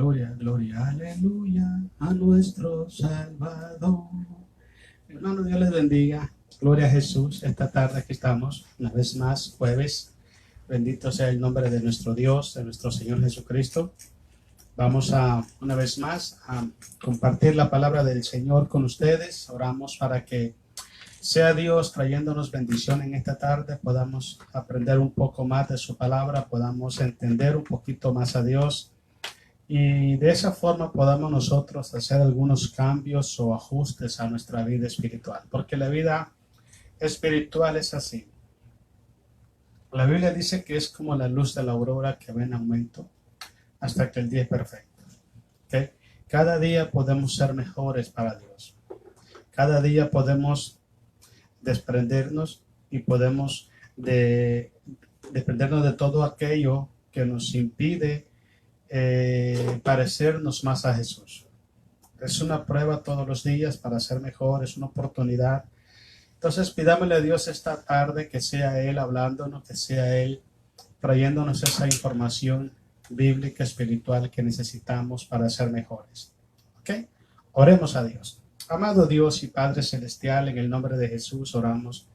Gloria, gloria, aleluya a nuestro Salvador. Hermano, Dios les bendiga. Gloria a Jesús. Esta tarde aquí estamos, una vez más, jueves. Bendito sea el nombre de nuestro Dios, de nuestro Señor Jesucristo. Vamos a, una vez más, a compartir la palabra del Señor con ustedes. Oramos para que sea Dios trayéndonos bendición en esta tarde, podamos aprender un poco más de su palabra, podamos entender un poquito más a Dios y de esa forma podamos nosotros hacer algunos cambios o ajustes a nuestra vida espiritual, porque la vida espiritual es así. La Biblia dice que es como la luz de la aurora que va en aumento hasta que el día es perfecto. ¿Okay? Cada día podemos ser mejores para Dios. Cada día podemos desprendernos y podemos desprendernos de todo aquello que nos impide parecernos más a Jesús. Es una prueba todos los días para ser mejor, es una oportunidad. Entonces pidámosle a Dios esta tarde que sea Él hablándonos, que sea Él trayéndonos esa información bíblica, espiritual que necesitamos para ser mejores. ¿Ok? Oremos a Dios. Amado Dios y Padre Celestial, en el nombre de Jesús oramos.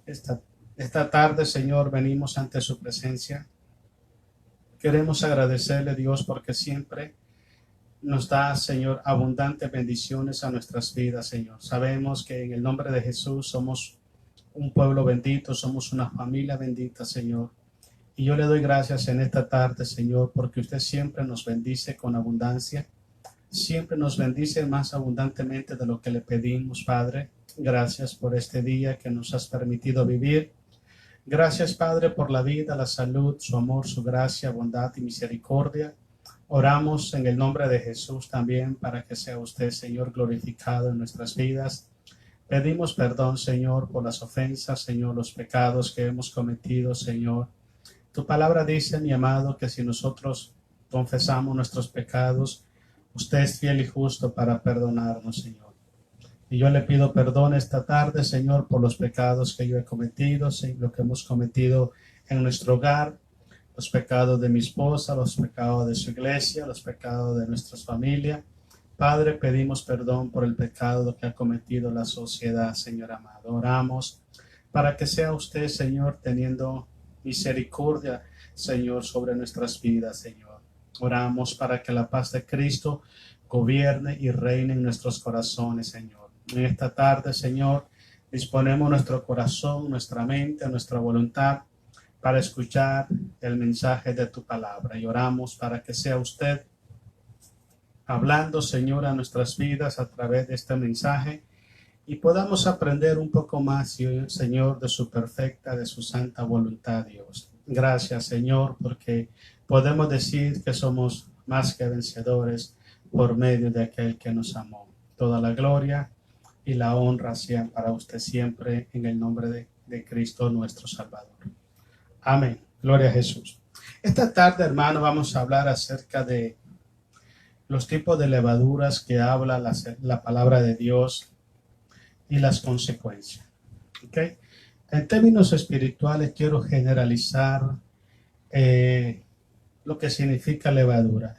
Esta tarde, Señor, venimos ante su presencia. Queremos agradecerle, Dios, porque siempre nos da, Señor, abundantes bendiciones a nuestras vidas, Señor. Sabemos que en el nombre de Jesús somos un pueblo bendito, somos una familia bendita, Señor. Y yo le doy gracias en esta tarde, Señor, porque usted siempre nos bendice con abundancia. Siempre nos bendice más abundantemente de lo que le pedimos, Padre. Gracias por este día que nos has permitido vivir. Gracias, Padre, por la vida, la salud, su amor, su gracia, bondad y misericordia. Oramos en el nombre de Jesús también para que sea usted, Señor, glorificado en nuestras vidas. Pedimos perdón, Señor, por las ofensas, Señor, los pecados que hemos cometido, Señor. Tu palabra dice, mi amado, que si nosotros confesamos nuestros pecados, usted es fiel y justo para perdonarnos, Señor. Y yo le pido perdón esta tarde, Señor, por los pecados que yo he cometido, lo que hemos cometido en nuestro hogar, los pecados de mi esposa, los pecados de su iglesia, los pecados de nuestra familia. Padre, pedimos perdón por el pecado que ha cometido la sociedad, Señor amado. Oramos para que sea usted, Señor, teniendo misericordia, Señor, sobre nuestras vidas, Señor. Oramos para que la paz de Cristo gobierne y reine en nuestros corazones, Señor. En esta tarde, Señor, disponemos nuestro corazón, nuestra mente, nuestra voluntad para escuchar el mensaje de tu palabra. Y oramos para que sea usted hablando, Señor, a nuestras vidas a través de este mensaje y podamos aprender un poco más, Señor, de su perfecta, de su santa voluntad, Dios. Gracias, Señor, porque podemos decir que somos más que vencedores por medio de aquel que nos amó. Toda la gloria y la honra sean para usted siempre en el nombre de Cristo nuestro Salvador. Amén. Gloria a Jesús. Esta tarde, hermano, vamos a hablar acerca de los tipos de levaduras que habla la palabra de Dios y las consecuencias. ¿Okay? En términos espirituales quiero generalizar lo que significa levadura.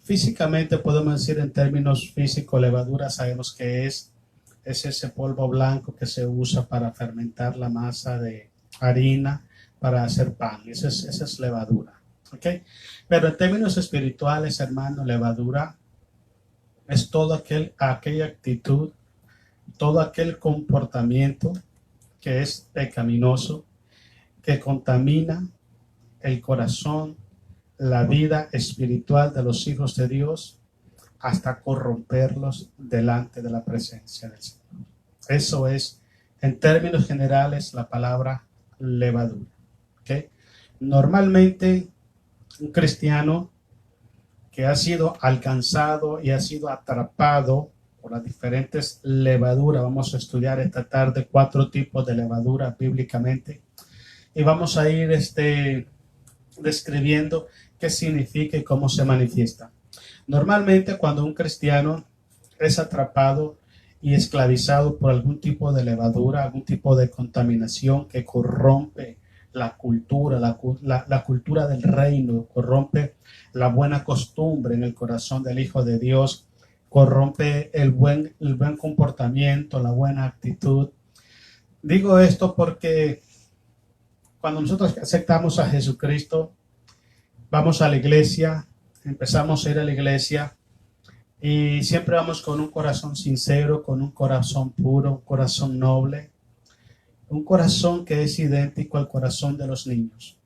Físicamente podemos decir en términos físicos, levadura sabemos que es ese polvo blanco que se usa para fermentar la masa de harina para hacer pan. Esa es levadura. ¿Okay? Pero en términos espirituales, hermano, levadura es toda aquella actitud, todo aquel comportamiento que es pecaminoso, que contamina el corazón, la vida espiritual de los hijos de Dios, hasta corromperlos delante de la presencia del Señor. Eso es, en términos generales, la palabra levadura. ¿Okay? Normalmente, un cristiano que ha sido alcanzado y ha sido atrapado por las diferentes levaduras. Vamos a estudiar esta tarde 4 tipos de levadura bíblicamente y vamos a ir describiendo qué significa y cómo se manifiesta. Normalmente cuando un cristiano es atrapado y esclavizado por algún tipo de levadura, algún tipo de contaminación que corrompe la cultura, la cultura del reino, corrompe la buena costumbre en el corazón del Hijo de Dios, corrompe el buen comportamiento, la buena actitud. Digo esto porque cuando nosotros aceptamos a Jesucristo, vamos a la iglesia, empezamos a ir a la iglesia y siempre vamos con un corazón sincero, con un corazón puro, un corazón noble, un corazón que es idéntico al corazón de los niños,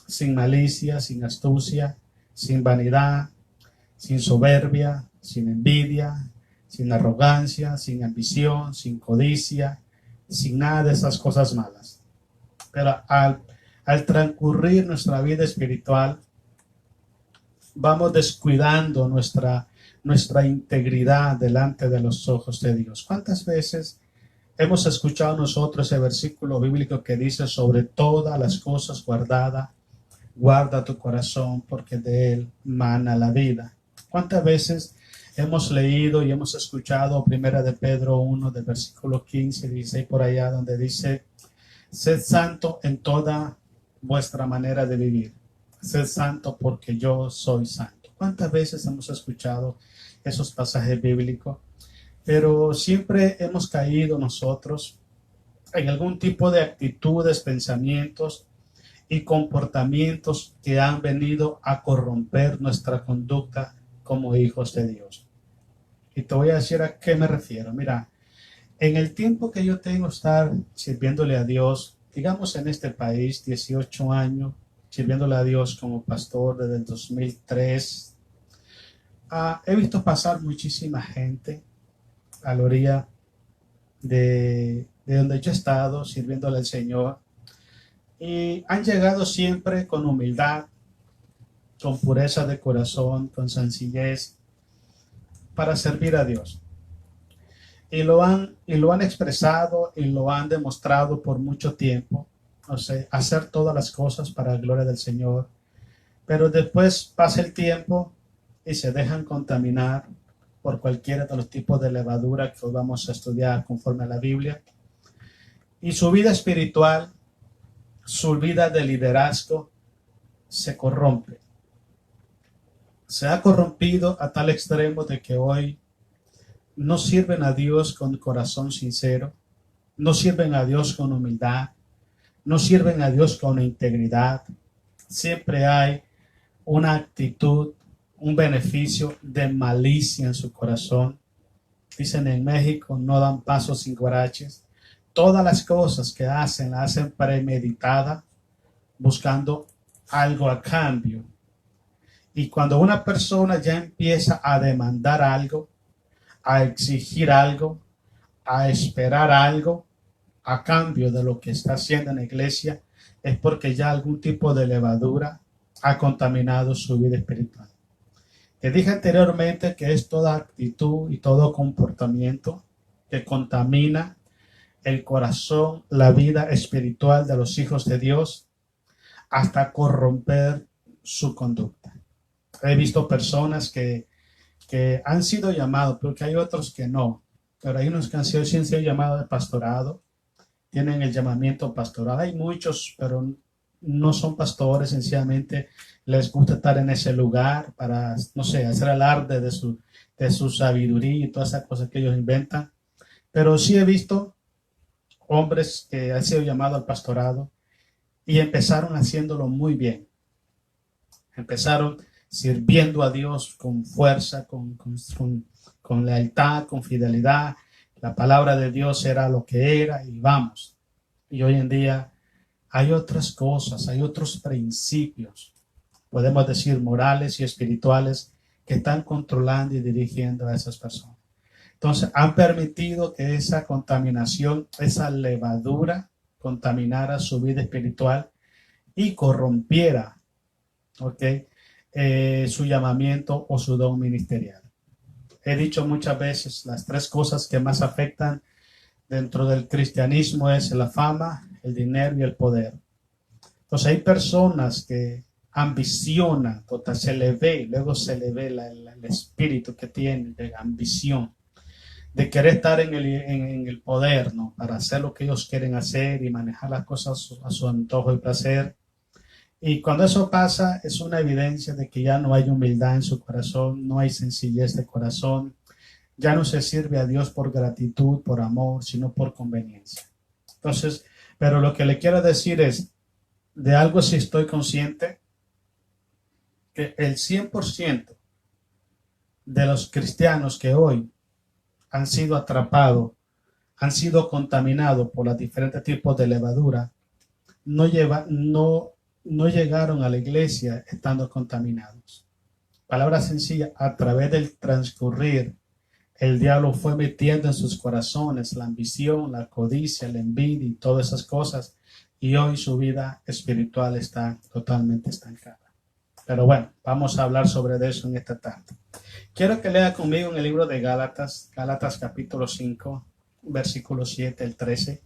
sin malicia, sin astucia, sin vanidad, sin soberbia, sin envidia, sin arrogancia, sin ambición, sin codicia, sin nada de esas cosas malas. Pero al transcurrir nuestra vida espiritual, vamos descuidando nuestra integridad delante de los ojos de Dios. ¿Cuántas veces hemos escuchado nosotros ese versículo bíblico que dice: sobre todas las cosas guarda tu corazón, porque de él mana la vida? ¿Cuántas veces hemos leído y hemos escuchado primera de Pedro 1, del versículo 15 y 16 por allá, donde dice: sed santo en toda vuestra manera de vivir, sed santo porque yo soy santo? ¿Cuántas veces hemos escuchado esos pasajes bíblicos? Pero siempre hemos caído nosotros en algún tipo de actitudes, pensamientos y comportamientos que han venido a corromper nuestra conducta como hijos de Dios. Y te voy a decir a qué me refiero. Mira, en el tiempo que yo tengo estar sirviéndole a Dios, digamos en este país, 18 años, sirviéndole a Dios como pastor desde el 2003, he visto pasar muchísima gente a la orilla de donde yo he estado sirviéndole al Señor, y han llegado siempre con humildad, con pureza de corazón, con sencillez, para servir a Dios. Y lo han expresado y lo han demostrado por mucho tiempo. O sea, hacer todas las cosas para la gloria del Señor. Pero después pasa el tiempo y se dejan contaminar por cualquiera de los tipos de levadura que hoy vamos a estudiar conforme a la Biblia. Y su vida espiritual, su vida de liderazgo, se corrompe. Se ha corrompido a tal extremo de que hoy no sirven a Dios con corazón sincero, no sirven a Dios con humildad, no sirven a Dios con integridad. Siempre hay una actitud, un beneficio de malicia en su corazón. Dicen en México: no dan pasos sin guaraches. Todas las cosas que hacen, las hacen premeditada, buscando algo a cambio. Y cuando una persona ya empieza a demandar algo, a exigir algo, a esperar algo a cambio de lo que está haciendo en la iglesia, es porque ya algún tipo de levadura ha contaminado su vida espiritual. Te dije anteriormente que es toda actitud y todo comportamiento que contamina el corazón, la vida espiritual de los hijos de Dios, hasta corromper su conducta. He visto personas que han sido llamados, porque hay otros que no, pero hay unos que han sido llamados de pastorado, tienen el llamamiento pastoral. Hay muchos, pero no son pastores, sencillamente les gusta estar en ese lugar para, no sé, hacer alarde de su sabiduría y todas esas cosas que ellos inventan. Pero sí he visto hombres que han sido llamados al pastorado y empezaron haciéndolo muy bien. Empezaron sirviendo a Dios con fuerza, con lealtad, con fidelidad. La palabra de Dios era lo que era y vamos. Y hoy en día hay otras cosas, hay otros principios, podemos decir morales y espirituales, que están controlando y dirigiendo a esas personas. Entonces han permitido que esa contaminación, esa levadura, contaminara su vida espiritual y corrompiera, su llamamiento o su don ministerial. He dicho muchas veces, las tres cosas que más afectan dentro del cristianismo es la fama, el dinero y el poder. Entonces hay personas que ambicionan, se le ve, luego se le ve el espíritu que tiene de ambición. de querer estar en el poder, ¿no? Para hacer lo que ellos quieren hacer y manejar las cosas a su antojo y placer. Y cuando eso pasa, es una evidencia de que ya no hay humildad en su corazón, no hay sencillez de corazón, ya no se sirve a Dios por gratitud, por amor, sino por conveniencia. Entonces, pero lo que le quiero decir es, de algo sí estoy consciente, que el 100% de los cristianos que hoy han sido atrapados, han sido contaminados por los diferentes tipos de levadura, no llegaron a la iglesia estando contaminados. Palabra sencilla, a través del transcurrir, el diablo fue metiendo en sus corazones la ambición, la codicia, la envidia y todas esas cosas, y hoy su vida espiritual está totalmente estancada. Pero bueno, vamos a hablar sobre eso en esta tarde. Quiero que lea conmigo en el libro de Gálatas, Gálatas capítulo 5, versículo 7 al 13,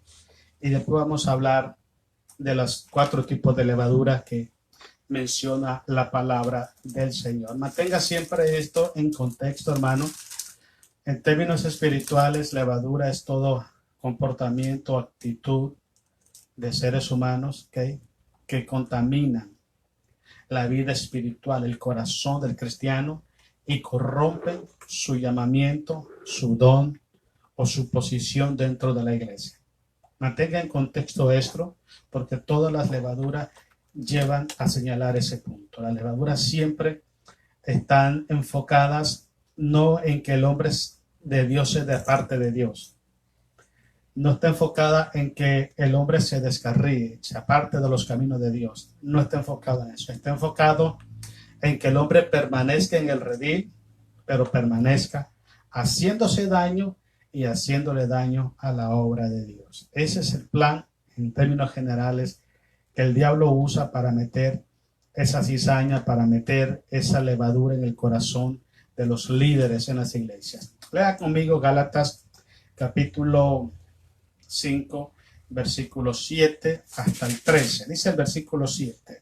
y después vamos a hablar de los 4 tipos de levadura que menciona la palabra del Señor. Mantenga siempre esto en contexto, hermano. En términos espirituales, levadura es todo comportamiento, actitud de seres humanos que contaminan la vida espiritual, el corazón del cristiano y corrompen su llamamiento, su don o su posición dentro de la iglesia. Mantenga en contexto esto, porque todas las levaduras llevan a señalar ese punto. Las levaduras siempre están enfocadas no en que el hombre de Dios es de parte de Dios. No está enfocada en que el hombre se descarríe, se aparte de los caminos de Dios. No está enfocado en eso. Está enfocado en que el hombre permanezca en el redil, pero permanezca haciéndose daño y haciéndole daño a la obra de Dios. Ese es el plan, en términos generales, que el diablo usa para meter esa cizaña, para meter esa levadura en el corazón de los líderes en las iglesias. Lea conmigo Gálatas capítulo 5, versículo 7 hasta el 13. Dice el versículo 7.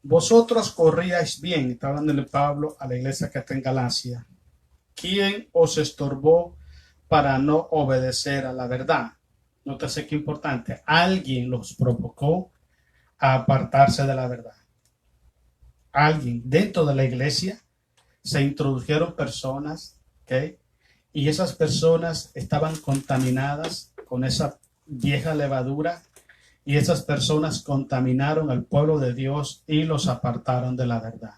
Vosotros corríais bien, está hablándole Pablo a la iglesia que está en Galacia. ¿Quién os estorbó para no obedecer a la verdad? Nótese qué importante. Alguien los provocó a apartarse de la verdad. Alguien dentro de la iglesia se introdujeron personas, ¿ok? Y esas personas estaban contaminadas con esa vieja levadura y esas personas contaminaron al pueblo de Dios y los apartaron de la verdad.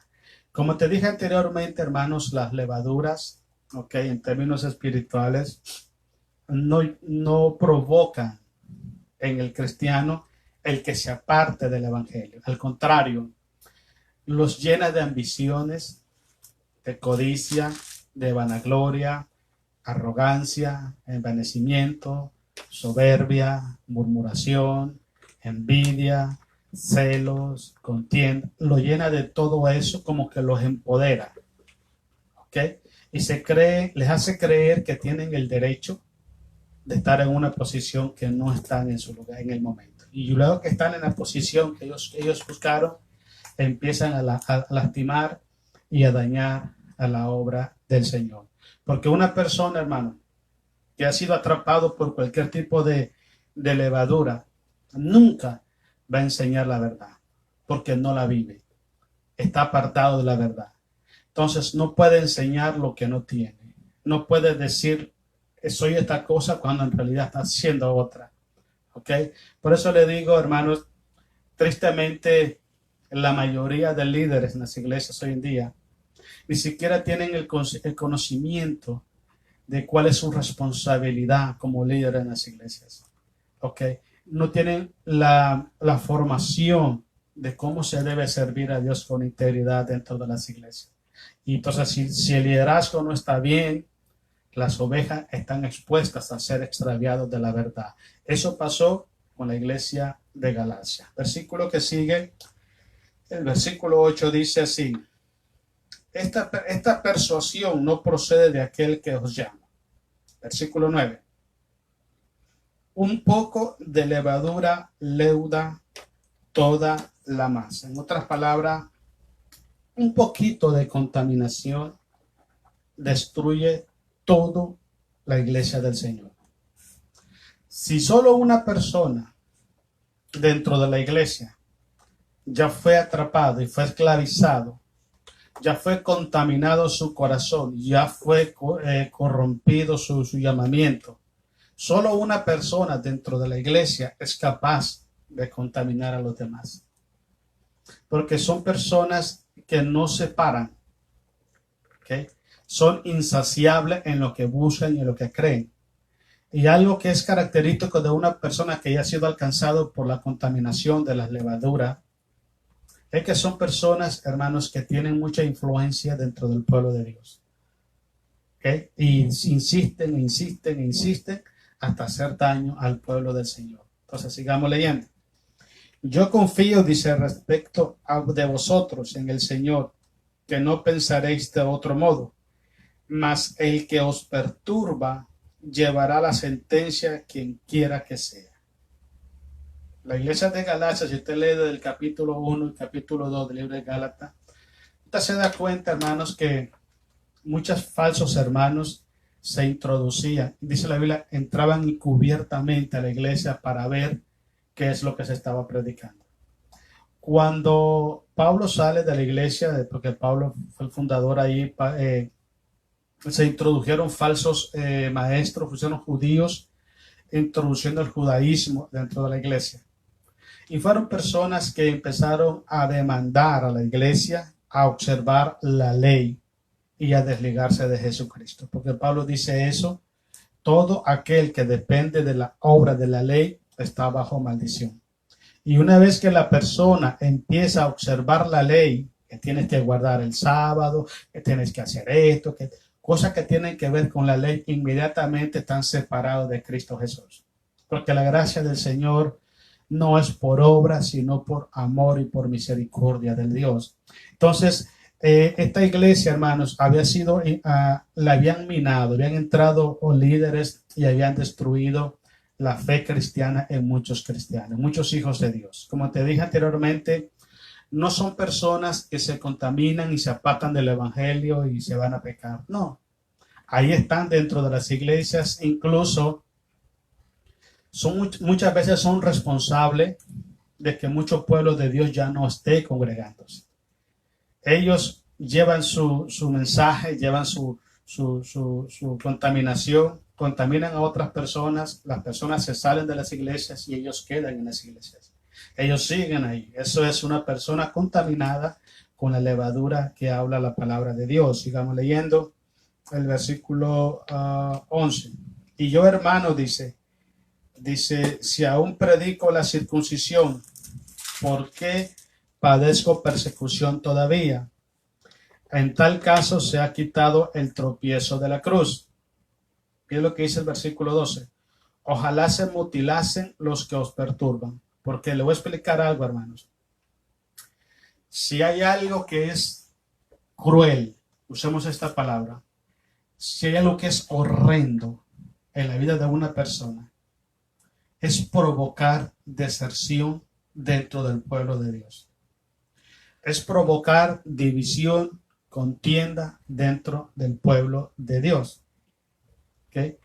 Como te dije anteriormente, hermanos, las levaduras, ¿ok? En términos espirituales, no provocan en el cristiano el que se aparte del evangelio. Al contrario, los llena de ambiciones, de codicia, de vanagloria, arrogancia, envanecimiento, soberbia, murmuración, envidia, celos, contienda. Lo llena de todo eso, como que los empodera, ¿ok? Y les hace creer que tienen el derecho de estar en una posición que no están en su lugar en el momento. Y luego que están en la posición que ellos buscaron, empiezan a lastimar y a dañar a la obra del Señor. Porque una persona, hermano, que ha sido atrapado por cualquier tipo de levadura, nunca va a enseñar la verdad, porque no la vive. Está apartado de la verdad. Entonces no puede enseñar lo que no tiene. No puede decir, soy esta cosa cuando en realidad está haciendo otra. ¿Ok? Por eso le digo, hermanos, tristemente la mayoría de líderes en las iglesias hoy en día ni siquiera tienen el conocimiento de cuál es su responsabilidad como líder en las iglesias. ¿Ok? No tienen la formación de cómo se debe servir a Dios con integridad dentro de las iglesias. Y entonces, si el liderazgo no está bien, las ovejas están expuestas a ser extraviados de la verdad. Eso pasó con la iglesia de Galacia. Versículo que sigue, el versículo 8 dice así: esta persuasión no procede de aquel que os llama. Versículo 9. Un poco de levadura leuda toda la masa. En otras palabras, un poquito de contaminación destruye toda la iglesia del Señor. Si solo una persona dentro de la iglesia ya fue atrapado y fue esclavizado, ya fue contaminado su corazón, ya fue corrompido su llamamiento, solo una persona dentro de la iglesia es capaz de contaminar a los demás. Porque son personas que no se paran, ¿okay? Son insaciables en lo que buscan y en lo que creen. Y algo que es característico de una persona que ya ha sido alcanzado por la contaminación de las levaduras es que son personas, hermanos, que tienen mucha influencia dentro del pueblo de Dios. ¿Okay? Y insisten, insisten, insisten hasta hacer daño al pueblo del Señor. Entonces, sigamos leyendo. Yo confío, dice, respecto de vosotros en el Señor, que no pensaréis de otro modo, mas el que os perturba llevará la sentencia quien quiera que sea. La iglesia de Galacia, si usted lee del capítulo 1 y capítulo 2 del libro de Gálatas, usted se da cuenta, hermanos, que muchos falsos hermanos se introducían. Dice la Biblia, entraban encubiertamente a la iglesia para ver qué es lo que se estaba predicando. Cuando Pablo sale de la iglesia, porque Pablo fue el fundador ahí, se introdujeron falsos maestros, fueron judíos, introduciendo el judaísmo dentro de la iglesia. Y fueron personas que empezaron a demandar a la iglesia a observar la ley y a desligarse de Jesucristo. Porque Pablo dice eso, todo aquel que depende de la obra de la ley está bajo maldición. Y una vez que la persona empieza a observar la ley, que tienes que guardar el sábado, que tienes que hacer esto, que cosas que tienen que ver con la ley, inmediatamente están separados de Cristo Jesús. Porque la gracia del Señor no es por obra, sino por amor y por misericordia del Dios. Entonces, esta iglesia, hermanos, había sido, la habían minado, habían entrado líderes y habían destruido la fe cristiana en muchos cristianos, muchos hijos de Dios. Como te dije anteriormente, no son personas que se contaminan y se apartan del evangelio y se van a pecar. No, ahí están dentro de las iglesias, incluso muchas veces son responsables de que muchos pueblos de Dios ya no estén congregándose. Ellos llevan su mensaje, llevan su contaminación, contaminan a otras personas, las personas se salen de las iglesias y ellos quedan en las iglesias. Ellos siguen ahí. Eso es una persona contaminada con la levadura que habla la palabra de Dios. Sigamos leyendo el versículo 11. Y yo, hermano, dice, si aún predico la circuncisión, ¿por qué padezco persecución todavía? En tal caso se ha quitado el tropiezo de la cruz. Miren lo que dice el versículo 12. Ojalá se mutilasen los que os perturban. Porque le voy a explicar algo, hermanos. Si hay algo que es cruel, usemos esta palabra, si hay algo que es horrendo en la vida de una persona, es provocar deserción dentro del pueblo de Dios. Es provocar división, contienda dentro del pueblo de Dios. ¿Okay?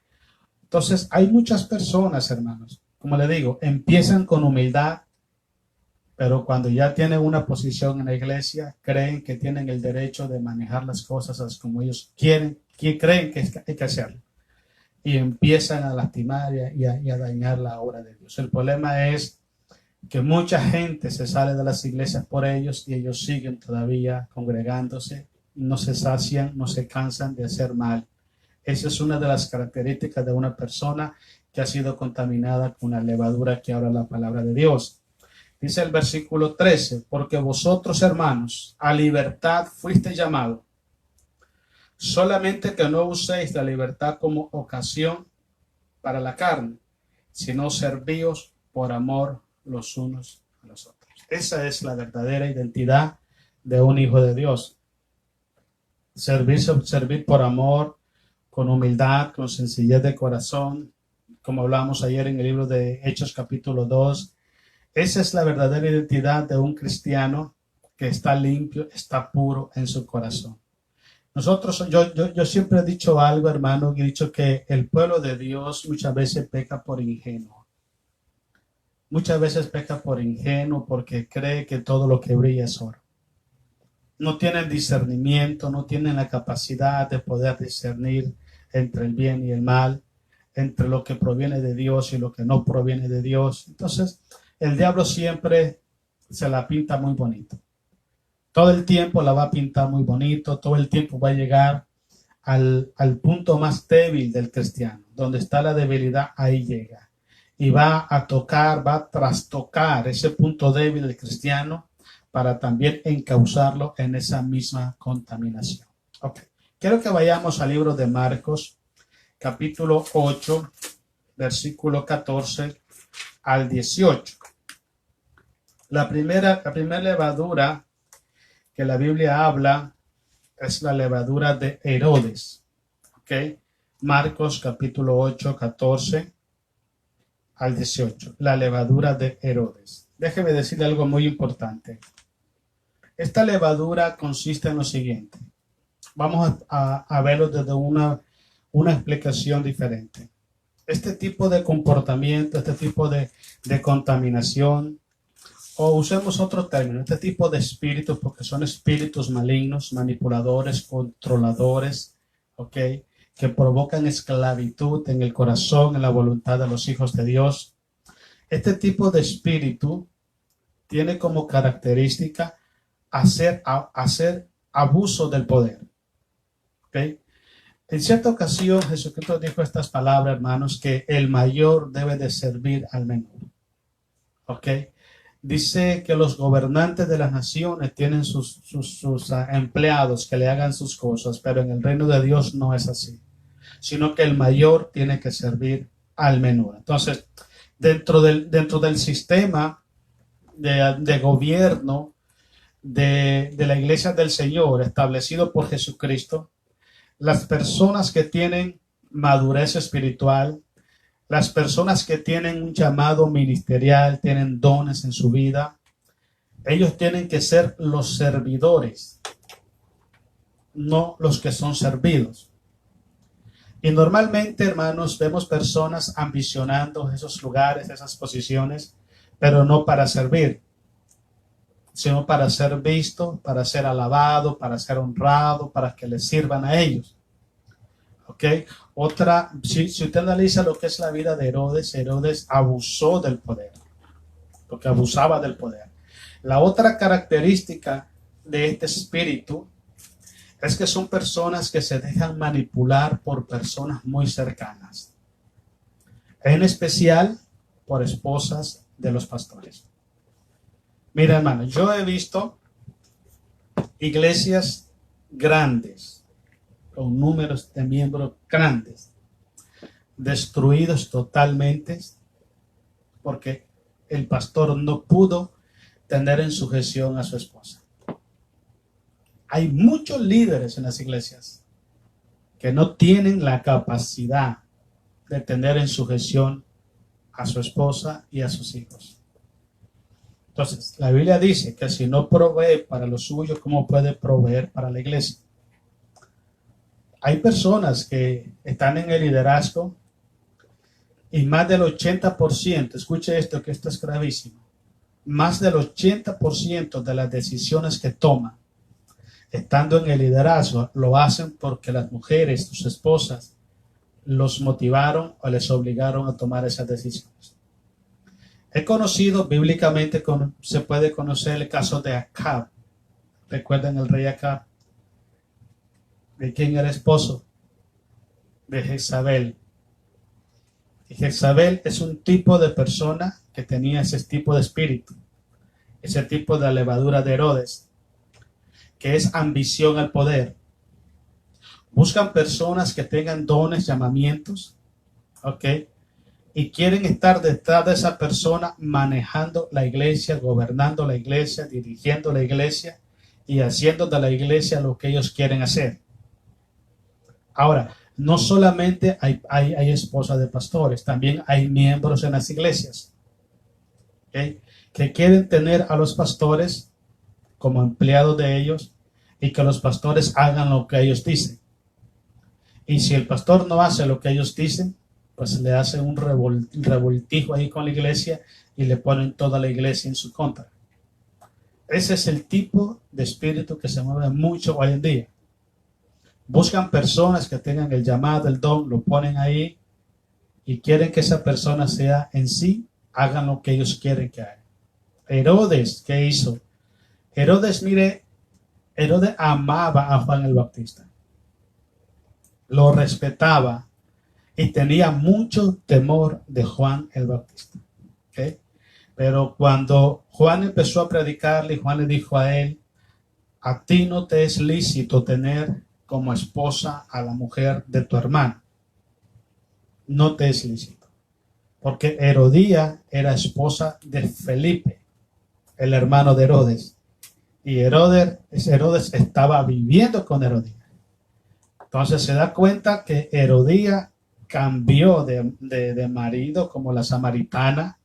Entonces, hay muchas personas, hermanos, como le digo, empiezan con humildad, pero cuando ya tienen una posición en la iglesia, creen que tienen el derecho de manejar las cosas como ellos quieren, que creen que hay que hacerlo. Y empiezan a lastimar y a dañar la obra de Dios. El problema es que mucha gente se sale de las iglesias por ellos y ellos siguen todavía congregándose, no se sacian, no se cansan de hacer mal. Esa es una de las características de una persona que ha sido contaminada con la levadura que habla la palabra de Dios. Dice el versículo 13, porque vosotros, hermanos, a libertad fuisteis llamados, solamente que no uséis la libertad como ocasión para la carne, sino servíos por amor los unos a los otros. Esa es la verdadera identidad de un hijo de Dios. Servir por amor, con humildad, con sencillez de corazón, como hablamos ayer en el libro de Hechos capítulo 2. Esa es la verdadera identidad de un cristiano que está limpio, está puro en su corazón. Yo siempre he dicho algo, hermano, y he dicho que el pueblo de Dios muchas veces peca por ingenuo. Muchas veces peca por ingenuo porque cree que todo lo que brilla es oro. No tienen discernimiento, no tienen la capacidad de poder discernir entre el bien y el mal, entre lo que proviene de Dios y lo que no proviene de Dios. Entonces, el diablo siempre se la pinta muy bonito. Todo el tiempo la va a pintar muy bonito, todo el tiempo va a llegar al punto más débil del cristiano. Donde está la debilidad, ahí llega. Y va a tocar, va a trastocar ese punto débil del cristiano para también encauzarlo en esa misma contaminación. Ok. Quiero que vayamos al libro de Marcos, capítulo 8, versículo 14 al 18. La primera levadura que la Biblia habla es la levadura de Herodes. ¿Ok? Marcos capítulo 8, 14 al 18. La levadura de Herodes. Déjeme decirle algo muy importante. Esta levadura consiste en lo siguiente. Vamos a verlo desde una explicación diferente. Este tipo de comportamiento, este tipo de contaminación, o usemos otro término, este tipo de espíritus, porque son espíritus malignos, manipuladores, controladores, ¿ok? Que provocan esclavitud en el corazón, en la voluntad de los hijos de Dios. Este tipo de espíritu tiene como característica hacer abuso del poder, ¿ok? En cierta ocasión Jesucristo dijo estas palabras, hermanos, que el mayor debe de servir al menor, ¿ok? Dice que los gobernantes de las naciones tienen sus empleados que le hagan sus cosas, pero en el reino de Dios no es así, sino que el mayor tiene que servir al menor. Entonces, dentro del sistema de gobierno de la iglesia del Señor establecido por Jesucristo, las personas que tienen madurez espiritual, las personas que tienen un llamado ministerial, tienen dones en su vida, ellos tienen que ser los servidores, no los que son servidos. Y normalmente, hermanos, vemos personas ambicionando esos lugares, esas posiciones, pero no para servir, sino para ser visto, para ser alabado, para ser honrado, para que les sirvan a ellos. ¿Ok? Si usted analiza lo que es la vida de Herodes, Herodes abusó del poder, porque abusaba del poder. La otra característica de este espíritu es que son personas que se dejan manipular por personas muy cercanas, en especial por esposas de los pastores. Mira, hermano, yo he visto iglesias grandes, con números de miembros grandes, destruidos totalmente porque el pastor no pudo tener en sujeción a su esposa. Hay muchos líderes en las iglesias que no tienen la capacidad de tener en sujeción a su esposa y a sus hijos. Entonces, la Biblia dice que si no provee para los suyos, ¿cómo puede proveer para la iglesia? Hay personas que están en el liderazgo y más del 80%, escuche esto que esto es gravísimo, más del 80% de las decisiones que toman estando en el liderazgo lo hacen porque las mujeres, sus esposas, los motivaron o les obligaron a tomar esas decisiones. He conocido bíblicamente, se puede conocer el caso de Acab. ¿Recuerdan el rey Acab? ¿De quién era esposo? De Jezabel. Y Jezabel es un tipo de persona que tenía ese tipo de espíritu, ese tipo de levadura de Herodes, que es ambición al poder. Buscan personas que tengan dones, llamamientos, ¿ok? Y quieren estar detrás de esa persona manejando la iglesia, gobernando la iglesia, dirigiendo la iglesia y haciendo de la iglesia lo que ellos quieren hacer. Ahora, no solamente hay esposas de pastores, también hay miembros en las iglesias, ¿okay? Que quieren tener a los pastores como empleados de ellos y que los pastores hagan lo que ellos dicen. Y si el pastor no hace lo que ellos dicen, pues le hacen un revoltijo ahí con la iglesia y le ponen toda la iglesia en su contra. Ese es el tipo de espíritu que se mueve mucho hoy en día. Buscan personas que tengan el llamado, el don, lo ponen ahí y quieren que esa persona sea en sí, hagan lo que ellos quieren que hagan. Herodes, ¿qué hizo? Herodes, mire, Herodes amaba a Juan el Bautista. Lo respetaba y tenía mucho temor de Juan el Bautista. ¿Okay? Pero cuando Juan empezó a predicarle, Juan le dijo a él, a ti no te es lícito tener como esposa a la mujer de tu hermano. No te es lícito. Porque Herodía era esposa de Felipe, el hermano de Herodes. Y Herodes estaba viviendo con Herodía. Entonces se da cuenta que Herodía cambió de marido como la samaritana,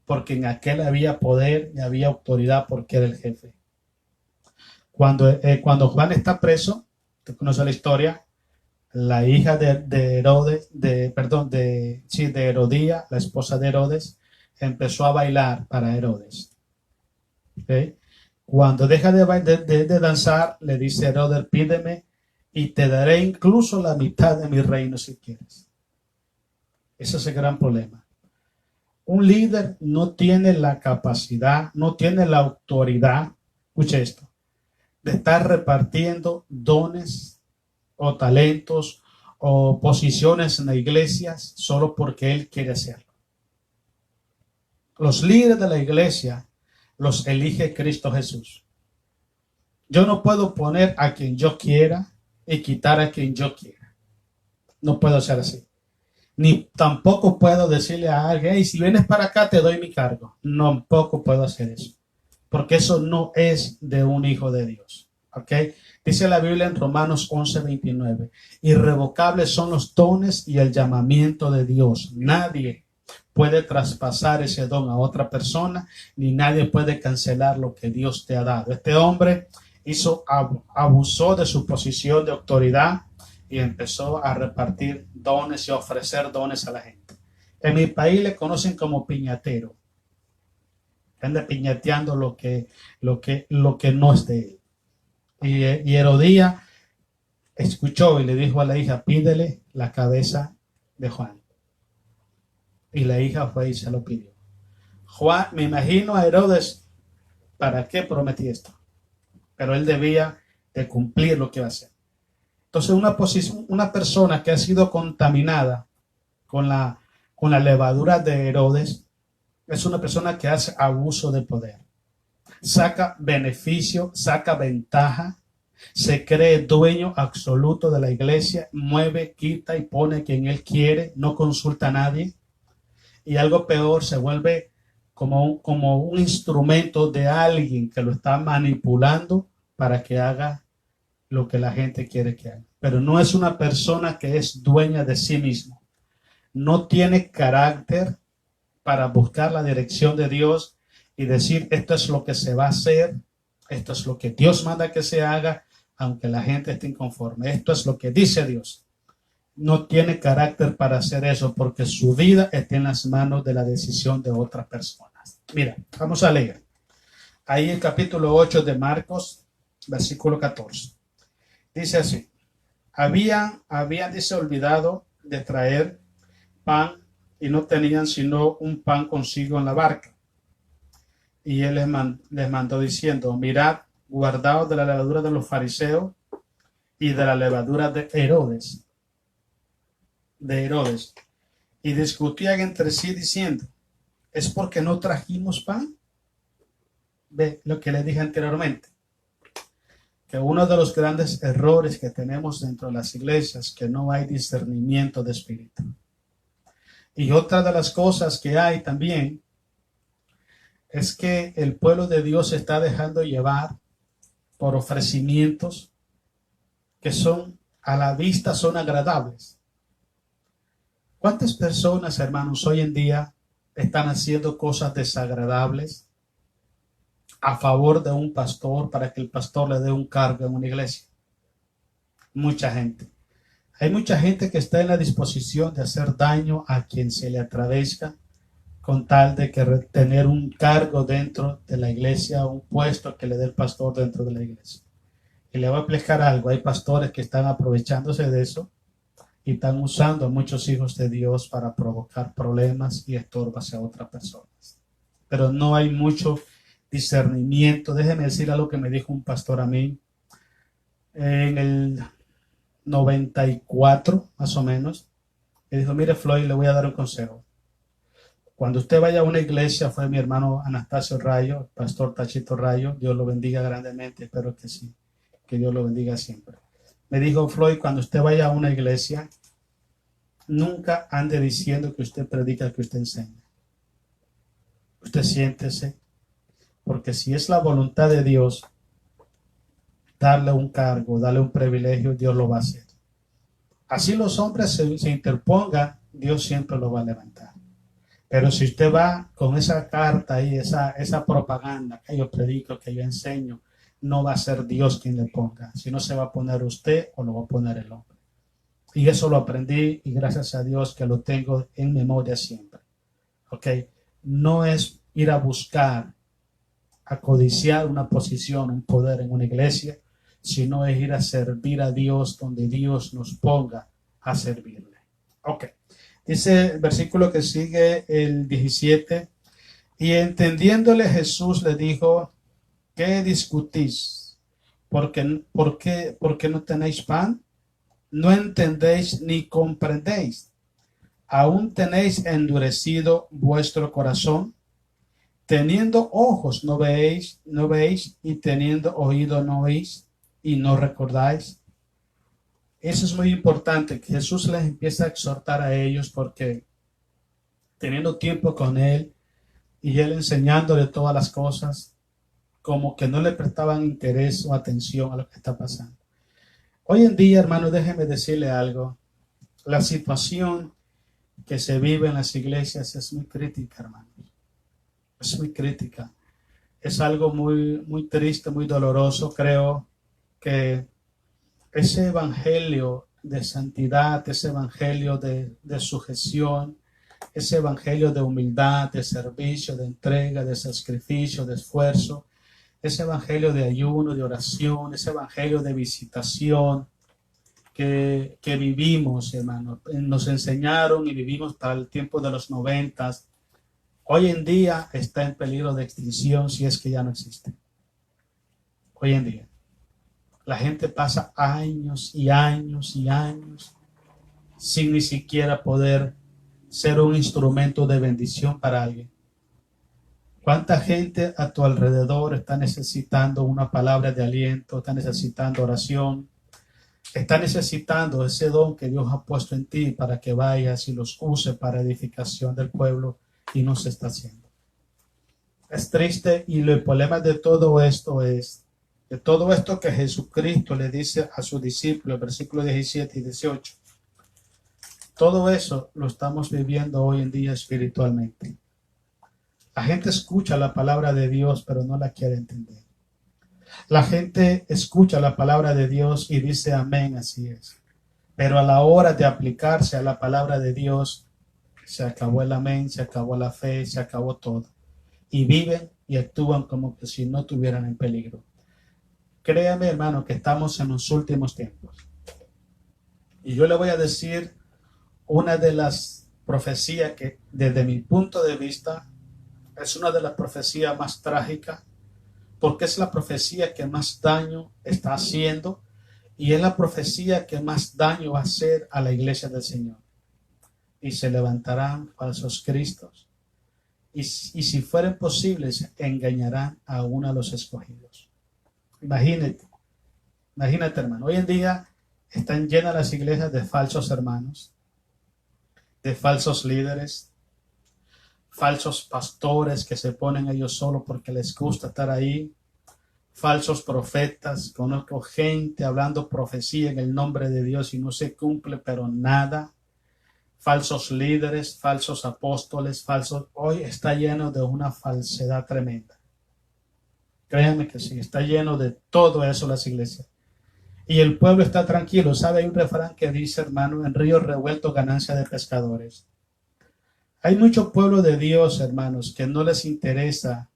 porque en aquel había poder y había autoridad porque era el jefe. Cuando Juan está preso, usted conoce la historia, la hija de Herodes, de Herodía, la esposa de Herodes, empezó a bailar para Herodes. ¿Okay? Cuando deja de danzar, le dice Herodes, pídeme y te daré incluso la mitad de mi reino si quieres. Ese es el gran problema. Un líder no tiene la capacidad, no tiene la autoridad, escuche esto, de estar repartiendo dones o talentos o posiciones en las iglesias solo porque él quiere hacerlo. Los líderes de la iglesia los elige Cristo Jesús. Yo no puedo poner a quien yo quiera y quitar a quien yo quiera. No puedo ser así. Ni tampoco puedo decirle a alguien, hey, si vienes para acá te doy mi cargo. No, tampoco puedo hacer eso. Porque eso no es de un hijo de Dios. ¿Ok? Dice la Biblia en Romanos 11:29. Irrevocables son los dones y el llamamiento de Dios. Nadie puede traspasar ese don a otra persona, ni nadie puede cancelar lo que Dios te ha dado. Este hombre abusó de su posición de autoridad y empezó a repartir dones y a ofrecer dones a la gente. En mi país le conocen como piñatero. Anda piñateando lo que no es de él. Y Herodía escuchó y le dijo a la hija, pídele la cabeza de Juan. Y la hija fue y se lo pidió. Juan, me imagino a Herodes, ¿para qué prometí esto? Pero él debía de cumplir lo que iba a hacer. Entonces una persona que ha sido contaminada con la levadura de Herodes es una persona que hace abuso de poder. Saca beneficio, saca ventaja, se cree dueño absoluto de la iglesia, mueve, quita y pone quien él quiere, no consulta a nadie. Y algo peor, se vuelve como un instrumento de alguien que lo está manipulando para que haga lo que la gente quiere que haga. Pero no es una persona que es dueña de sí mismo. No tiene carácter para buscar la dirección de Dios y decir, esto es lo que se va a hacer, esto es lo que Dios manda que se haga, aunque la gente esté inconforme. Esto es lo que dice Dios. No tiene carácter para hacer eso porque su vida está en las manos de la decisión de otras personas. Mira, vamos a leer. Ahí el capítulo 8 de Marcos, versículo 14. Dice así, habían dice, olvidado de traer pan y no tenían sino un pan consigo en la barca. Y él les mandó diciendo, mirad, guardaos de la levadura de los fariseos y de la levadura de Herodes. Y discutían entre sí diciendo, ¿es porque no trajimos pan? Ve lo que les dije anteriormente, que uno de los grandes errores que tenemos dentro de las iglesias es que no hay discernimiento de espíritu. Y otra de las cosas que hay también es que el pueblo de Dios se está dejando llevar por ofrecimientos que son a la vista son agradables. ¿Cuántas personas, hermanos, hoy en día están haciendo cosas desagradables a favor de un pastor para que el pastor le dé un cargo en una iglesia. Mucha gente. Hay mucha gente que está en la disposición de hacer daño a quien se le atravesca con tal de que tener un cargo dentro de la iglesia, un puesto que le dé el pastor dentro de la iglesia. Y le voy a explicar algo. Hay pastores que están aprovechándose de eso y están usando a muchos hijos de Dios para provocar problemas y estorbas a otras personas. Pero no hay mucho discernimiento. Déjeme decir algo que me dijo un pastor a mí en el 94, más o menos. Me dijo, mire Floyd, le voy a dar un consejo. Cuando usted vaya a una iglesia, fue mi hermano Anastasio Rayo, el pastor Tachito Rayo, Dios lo bendiga grandemente, espero que sí, que Dios lo bendiga siempre. Me dijo Floyd, cuando usted vaya a una iglesia, nunca ande diciendo que usted predica, que usted enseña. Usted siéntese, porque si es la voluntad de Dios, darle un cargo, darle un privilegio, Dios lo va a hacer. Así los hombres se interpongan, Dios siempre lo va a levantar. Pero si usted va con esa carta y esa propaganda que yo predico, que yo enseño, no va a ser Dios quien le ponga, sino se va a poner usted o lo va a poner el hombre. Y eso lo aprendí y gracias a Dios que lo tengo en memoria siempre. ¿Ok? No es ir a buscar, a codiciar una posición, un poder en una iglesia, sino es ir a servir a Dios donde Dios nos ponga a servirle. Ok. Dice el versículo que sigue, el 17, y entendiéndole Jesús le dijo, ¿qué discutís? ¿Por qué no tenéis pan? ¿No entendéis ni comprendéis? ¿Aún tenéis endurecido vuestro corazón? Teniendo ojos no veis, y teniendo oído no oís, y no recordáis. Eso es muy importante, que Jesús les empieza a exhortar a ellos porque teniendo tiempo con Él y Él enseñándole todas las cosas, como que no le prestaban interés o atención a lo que está pasando. Hoy en día, hermano, déjeme decirle algo. La situación que se vive en las iglesias es muy crítica, hermano. Es muy crítica. Es algo muy, muy triste, muy doloroso. Creo que ese evangelio de santidad, ese evangelio de sujeción, ese evangelio de humildad, de servicio, de entrega, de sacrificio, de esfuerzo, ese evangelio de ayuno, de oración, ese evangelio de visitación que vivimos, hermano, nos enseñaron y vivimos para el tiempo de los 90. Hoy en día está en peligro de extinción si es que ya no existe. Hoy en día. La gente pasa años y años y años sin ni siquiera poder ser un instrumento de bendición para alguien. ¿Cuánta gente a tu alrededor está necesitando una palabra de aliento, está necesitando oración, está necesitando ese don que Dios ha puesto en ti para que vayas y los use para edificación del pueblo y no se está haciendo? Es triste y el problema de todo esto es de todo esto que Jesucristo le dice a sus discípulos, versículos 17 y 18. Todo eso lo estamos viviendo hoy en día espiritualmente. La gente escucha la palabra de Dios, pero no la quiere entender. La gente escucha la palabra de Dios y dice amén, así es. Pero a la hora de aplicarse a la palabra de Dios, se acabó el amén, se acabó la fe, se acabó todo. Y viven y actúan como que si no estuvieran en peligro. Créame, hermano, que estamos en los últimos tiempos. Y yo le voy a decir una de las profecías que, desde mi punto de vista, es una de las profecías más trágicas, porque es la profecía que más daño está haciendo y es la profecía que más daño va a hacer a la iglesia del Señor. Y se levantarán falsos cristos. Y si fueren posibles, engañarán a uno de los escogidos. Imagínate, hermano. Hoy en día están llenas las iglesias de falsos hermanos, de falsos líderes, falsos pastores que se ponen ellos solos porque les gusta estar ahí, falsos profetas. Conozco gente hablando profecía en el nombre de Dios y no se cumple, pero nada. Falsos líderes, falsos apóstoles, falsos. Hoy está lleno de una falsedad tremenda. Créanme que sí, está lleno de todo eso las iglesias. Y el pueblo está tranquilo. ¿Sabe? Hay un refrán que dice, hermano, en río revuelto ganancia de pescadores. Hay mucho pueblo de Dios, hermanos, que no les interesa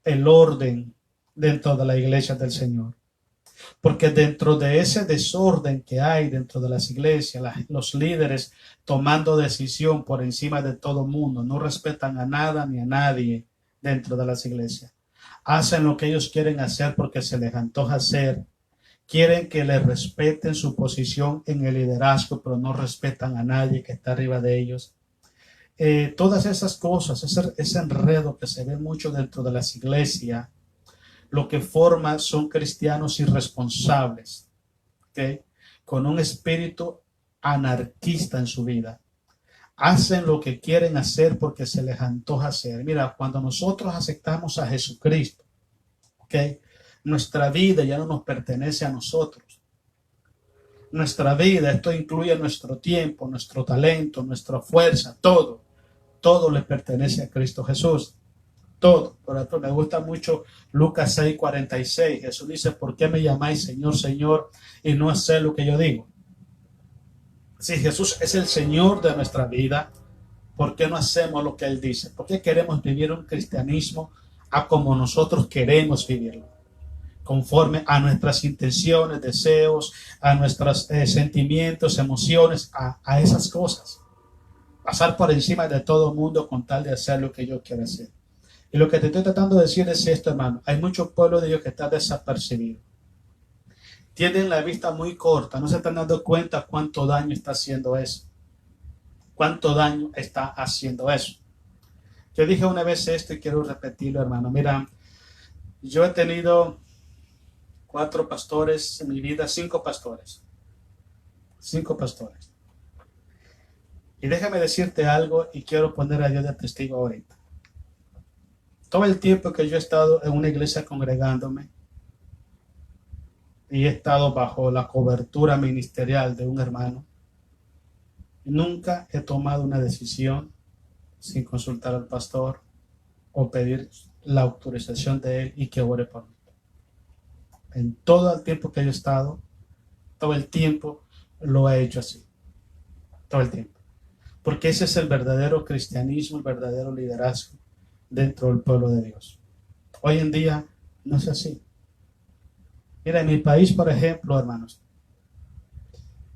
el orden dentro de la iglesia del Señor. Porque dentro de ese desorden que hay dentro de las iglesias, los líderes tomando decisión por encima de todo mundo, no respetan a nada ni a nadie dentro de las iglesias. Hacen lo que ellos quieren hacer porque se les antoja hacer. Quieren que les respeten su posición en el liderazgo, pero no respetan a nadie que está arriba de ellos. Todas esas cosas, ese enredo que se ve mucho dentro de las iglesias, lo que forma son cristianos irresponsables, ¿okay? Con un espíritu anarquista en su vida. Hacen lo que quieren hacer porque se les antoja hacer. Mira, cuando nosotros aceptamos a Jesucristo, ¿okay? Nuestra vida ya no nos pertenece a nosotros. Nuestra vida, esto incluye nuestro tiempo, nuestro talento, nuestra fuerza, todo le pertenece a Cristo Jesús. Todo. Por ejemplo, me gusta mucho Lucas 6:46. Jesús dice, ¿por qué me llamáis Señor, Señor y no hacéis lo que yo digo? Si Jesús es el Señor de nuestra vida, ¿por qué no hacemos lo que Él dice? ¿Por qué queremos vivir un cristianismo a como nosotros queremos vivirlo? Conforme a nuestras intenciones, deseos, a nuestros sentimientos, emociones, a esas cosas. Pasar por encima de todo el mundo con tal de hacer lo que yo quiero hacer. Y lo que te estoy tratando de decir es esto, hermano. Hay mucho pueblo de Dios que está desapercibido. Tienen la vista muy corta. No se están dando cuenta cuánto daño está haciendo eso. Cuánto daño está haciendo eso. Yo dije una vez esto y quiero repetirlo, hermano. Mira, yo he tenido 4 pastores en mi vida, 5 pastores. 5 pastores. Y déjame decirte algo y quiero poner a Dios de testigo ahorita. Todo el tiempo que yo he estado en una iglesia congregándome y he estado bajo la cobertura ministerial de un hermano, nunca he tomado una decisión sin consultar al pastor o pedir la autorización de él y que ore por mí. En todo el tiempo que yo he estado, todo el tiempo lo he hecho así. Todo el tiempo. Porque ese es el verdadero cristianismo, el verdadero liderazgo dentro del pueblo de Dios. Hoy en día no es así. Mira, en mi país, por ejemplo, hermanos,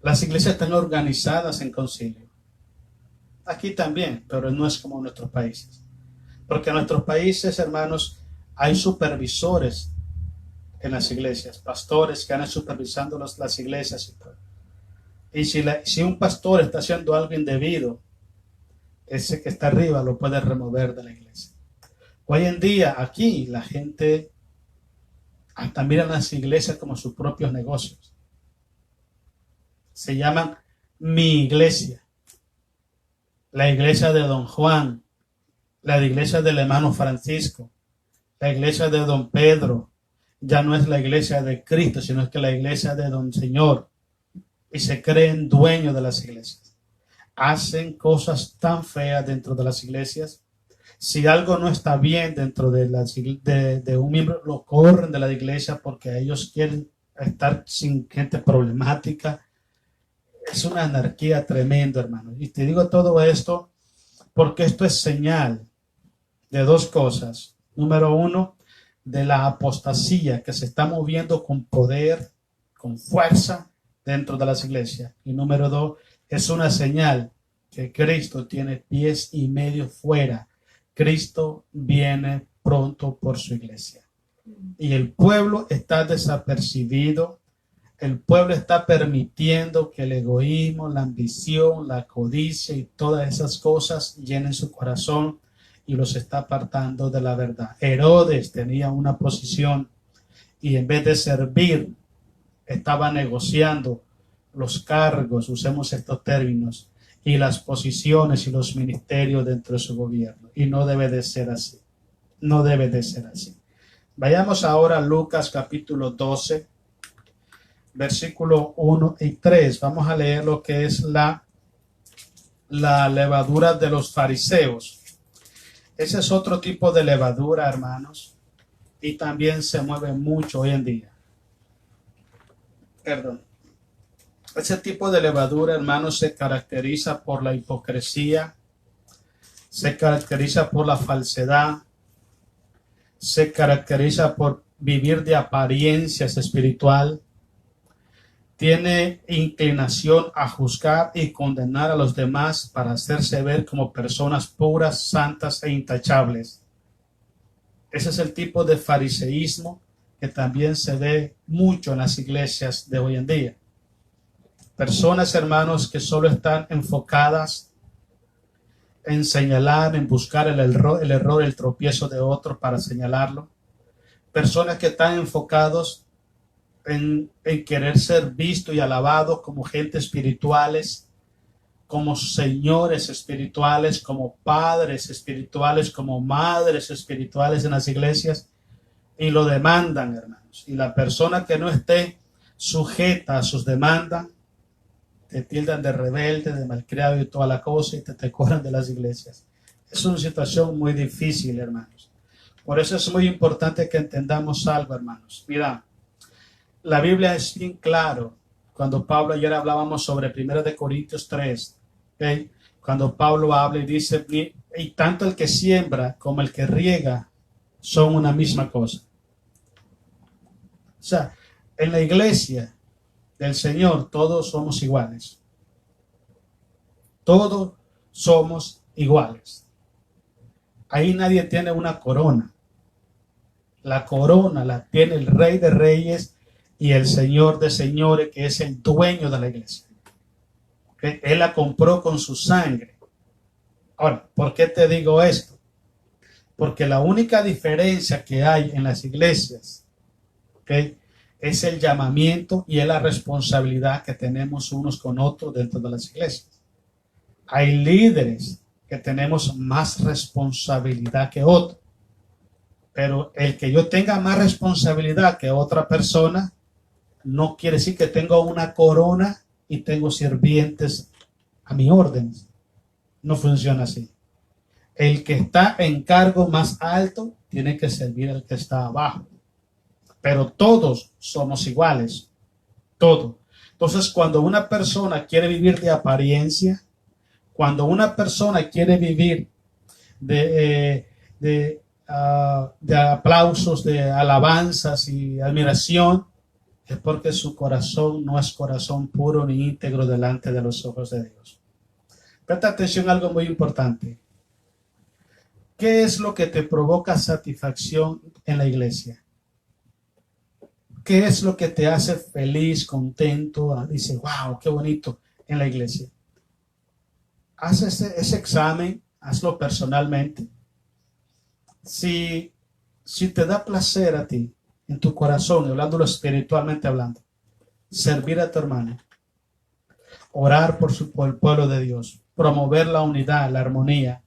las iglesias están organizadas en concilio. Aquí también, pero no es como en nuestros países. Porque en nuestros países, hermanos, hay supervisores en las iglesias, pastores que andan supervisando las iglesias y todo. Y si un pastor está haciendo algo indebido, ese que está arriba lo puede remover de la iglesia. Hoy en día, aquí, la gente hasta miran las iglesias como sus propios negocios. Se llaman mi iglesia. La iglesia de Don Juan, la iglesia del hermano Francisco, la iglesia de Don Pedro. Ya no es la iglesia de Cristo, sino es que la iglesia de Don Señor. Y se creen dueños de las iglesias. Hacen cosas tan feas dentro de las iglesias. Si algo no está bien dentro de un miembro, lo corren de la iglesia porque ellos quieren estar sin gente problemática. Es una anarquía tremenda, hermano. Y te digo todo esto porque esto es señal de 2 cosas. Número 1, de la apostasía que se está moviendo con poder, con fuerza dentro de las iglesias. Y número 2, es una señal que Cristo tiene pies y medio fuera. Cristo viene pronto por su iglesia. Y el pueblo está desapercibido. El pueblo está permitiendo que el egoísmo, la ambición, la codicia y todas esas cosas llenen su corazón y los está apartando de la verdad. Herodes tenía una posición y en vez de servir, estaba negociando los cargos, usemos estos términos, y las posiciones y los ministerios dentro de su gobierno. Y no debe de ser así. No debe de ser así. Vayamos ahora a Lucas capítulo 12, versículo 1 y 3. Vamos a leer lo que es la levadura de los fariseos. Ese es otro tipo de levadura, hermanos, y también se mueve mucho hoy en día. Perdón. Ese tipo de levadura, hermanos, se caracteriza por la hipocresía, se caracteriza por la falsedad, se caracteriza por vivir de apariencias espiritual, tiene inclinación a juzgar y condenar a los demás para hacerse ver como personas puras, santas e intachables. Ese es el tipo de fariseísmo que también se ve mucho en las iglesias de hoy en día. Personas, hermanos, que solo están enfocadas en señalar, en buscar el error, el tropiezo de otro para señalarlo. Personas que están enfocados en querer ser vistos y alabados como gente espirituales, como señores espirituales, como padres espirituales, como madres espirituales en las iglesias, y lo demandan, hermanos. Y la persona que no esté sujeta a sus demandas, te tildan de rebelde, de malcriado y toda la cosa, y te corran de las iglesias. Es una situación muy difícil, hermanos. Por eso es muy importante que entendamos algo, hermanos. Mira, la Biblia es bien claro. Cuando Pablo, ayer hablábamos sobre 1 de Corintios 3, ¿okay? Cuando Pablo habla y dice, y tanto el que siembra como el que riega son una misma cosa. O sea, en la iglesia del Señor todos somos iguales. Todos somos iguales. Ahí nadie tiene una corona. La corona la tiene el Rey de Reyes y el Señor de Señores, que es el dueño de la iglesia. ¿Okay? Él la compró con su sangre. Ahora, ¿por qué te digo esto? Porque la única diferencia que hay en las iglesias, ¿okay?, es el llamamiento y es la responsabilidad que tenemos unos con otros dentro de las iglesias. Hay líderes que tenemos más responsabilidad que otros, pero el que yo tenga más responsabilidad que otra persona no quiere decir que tengo una corona y tengo sirvientes a mi orden. No funciona así. El que está en cargo más alto tiene que servir al que está abajo. Pero todos somos iguales. Todos. Entonces, cuando una persona quiere vivir de apariencia, cuando una persona quiere vivir de aplausos, de alabanzas y admiración, es porque su corazón no es corazón puro ni íntegro delante de los ojos de Dios. Presta atención a algo muy importante. ¿Qué es lo que te provoca satisfacción en la iglesia? ¿Qué es lo que te hace feliz, contento? Dice, wow, qué bonito en la iglesia. Haz ese examen, hazlo personalmente. Si te da placer a ti, en tu corazón, hablándolo espiritualmente hablando, servir a tu hermano, orar por el pueblo de Dios, promover la unidad, la armonía,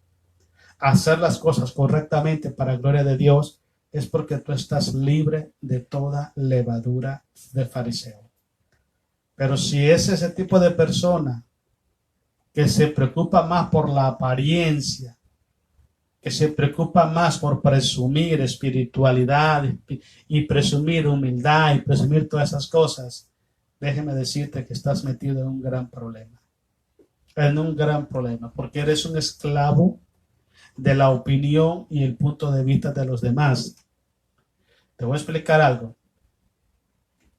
hacer las cosas correctamente para gloria de Dios, es porque tú estás libre de toda levadura de fariseo. Pero si es ese tipo de persona que se preocupa más por la apariencia, que se preocupa más por presumir espiritualidad y presumir humildad y presumir todas esas cosas, déjeme decirte que estás metido en un gran problema. En un gran problema, porque eres un esclavo de la opinión y el punto de vista de los demás. Te voy a explicar algo.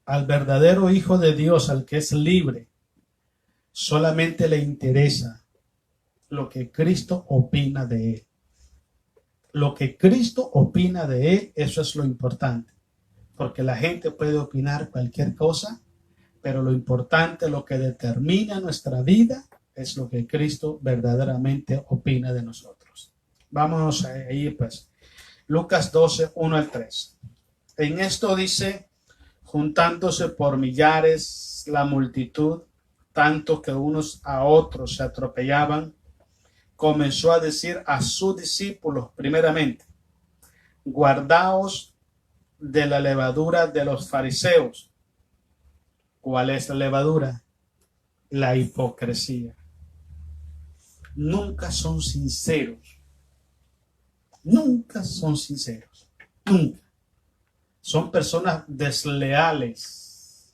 Al verdadero Hijo de Dios, al que es libre, solamente le interesa lo que Cristo opina de él. Lo que Cristo opina de él, eso es lo importante. Porque la gente puede opinar cualquier cosa, pero lo importante, lo que determina nuestra vida, es lo que Cristo verdaderamente opina de nosotros. Vamos ahí pues. Lucas 12, 1 al 3. En esto dice, juntándose por millares la multitud, tanto que unos a otros se atropellaban, comenzó a decir a sus discípulos, primeramente, guardaos de la levadura de los fariseos. ¿Cuál es la levadura? La hipocresía. Nunca son sinceros. Nunca son sinceros. Nunca. Son personas desleales,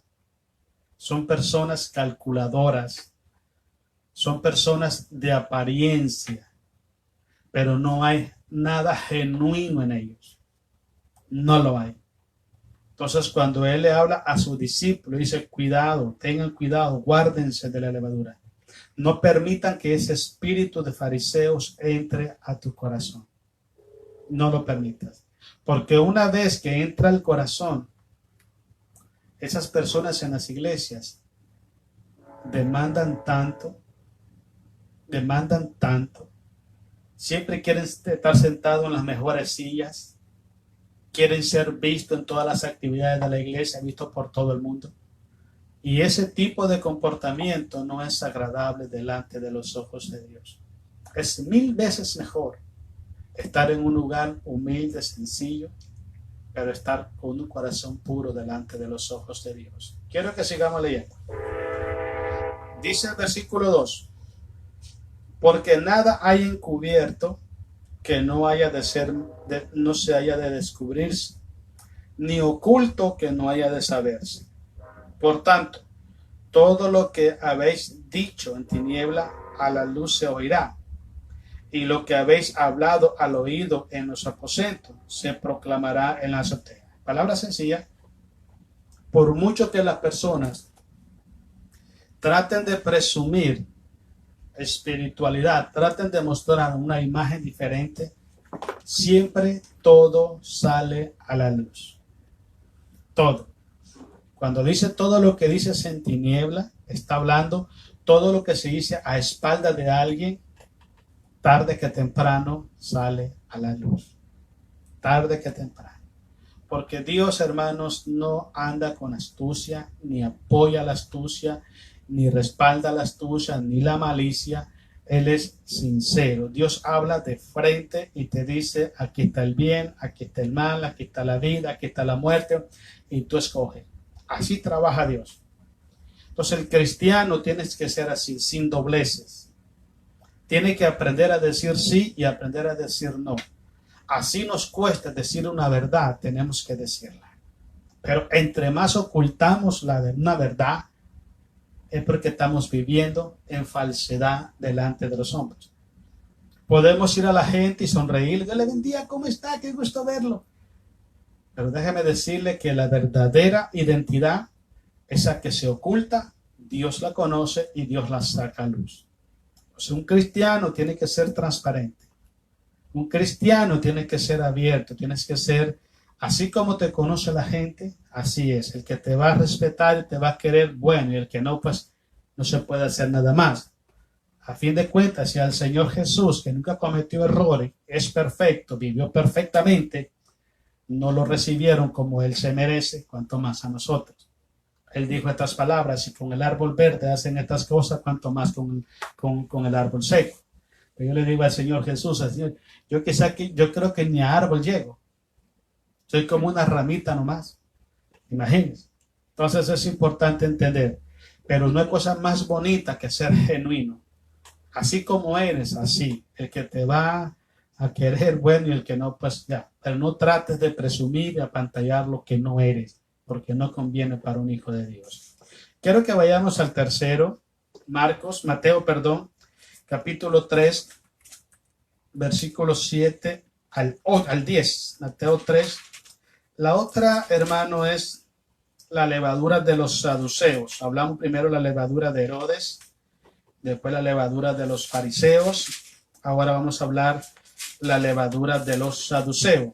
son personas calculadoras, son personas de apariencia, pero no hay nada genuino en ellos. No lo hay. Entonces, cuando él le habla a sus discípulos, dice, cuidado, tengan cuidado, guárdense de la levadura. No permitan que ese espíritu de fariseos entre a tu corazón. No lo permitas. Porque una vez que entra al corazón, esas personas en las iglesias demandan tanto, siempre quieren estar sentados en las mejores sillas, quieren ser vistos en todas las actividades de la iglesia, vistos por todo el mundo. Y ese tipo de comportamiento no es agradable delante de los ojos de Dios. Es 1000 veces mejor estar en un lugar humilde, sencillo, pero estar con un corazón puro delante de los ojos de Dios. Quiero que sigamos leyendo. Dice el versículo 2, porque nada hay encubierto que no se haya de descubrirse, ni oculto que no haya de saberse. Por tanto, todo lo que habéis dicho en tiniebla a la luz se oirá, y lo que habéis hablado al oído en los aposentos se proclamará en la azotea. Palabra sencilla, por mucho que las personas traten de presumir espiritualidad, traten de mostrar una imagen diferente, siempre todo sale a la luz. Todo. Cuando dice todo lo que dices en tiniebla, está hablando todo lo que se dice a espaldas de alguien, tarde que temprano sale a la luz. Tarde que temprano. Porque Dios, hermanos, no anda con astucia, ni apoya la astucia, ni respalda la astucia, ni la malicia. Él es sincero. Dios habla de frente y te dice, aquí está el bien, aquí está el mal, aquí está la vida, aquí está la muerte, y tú escoges. Así trabaja Dios. Entonces el cristiano tiene que ser así, sin dobleces. Tiene que aprender a decir sí y aprender a decir no. Así nos cuesta decir una verdad, tenemos que decirla. Pero entre más ocultamos una verdad, es porque estamos viviendo en falsedad delante de los hombres. Podemos ir a la gente y sonreír, Dios le bendiga, ¿cómo está? Qué gusto verlo. Pero déjeme decirle que la verdadera identidad, esa que se oculta, Dios la conoce y Dios la saca a luz. O sea, un cristiano tiene que ser transparente. Un cristiano tiene que ser abierto, tienes que ser, así como te conoce la gente, así es. El que te va a respetar y te va a querer, bueno, y el que no, pues no se puede hacer nada más. A fin de cuentas, si al Señor Jesús, que nunca cometió errores, es perfecto, vivió perfectamente, no lo recibieron como Él se merece, cuanto más a nosotros. Él dijo estas palabras, si con el árbol verde hacen estas cosas, cuanto más con el árbol seco. Pero yo le digo al Señor Jesús, Señor, yo creo que ni a árbol llego. Soy como una ramita nomás. Imagínense. Entonces es importante entender. Pero no hay cosa más bonita que ser genuino. Así como eres, así. El que te va a querer, bueno, y el que no, pues ya. Pero no trates de presumir y apantallar lo que no eres, porque no conviene para un hijo de Dios. Quiero que vayamos al tercero, Mateo, capítulo 3, versículos 7 al 10. Mateo 3. La otra, hermano, es la levadura de los saduceos. Hablamos primero la levadura de Herodes, después la levadura de los fariseos. Ahora vamos a hablar la levadura de los saduceos.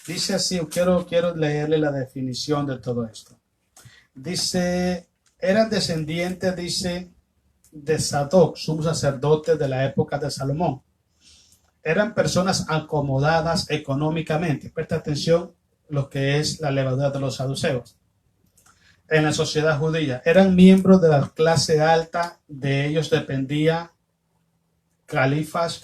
Dice así, quiero leerle la definición de todo esto. Dice, eran descendientes, dice, de Sadoc, sumo sacerdote de la época de Salomón. Eran personas acomodadas económicamente. Presta atención lo que es la levadura de los saduceos. En la sociedad judía, eran miembros de la clase alta, de ellos dependía Caifás,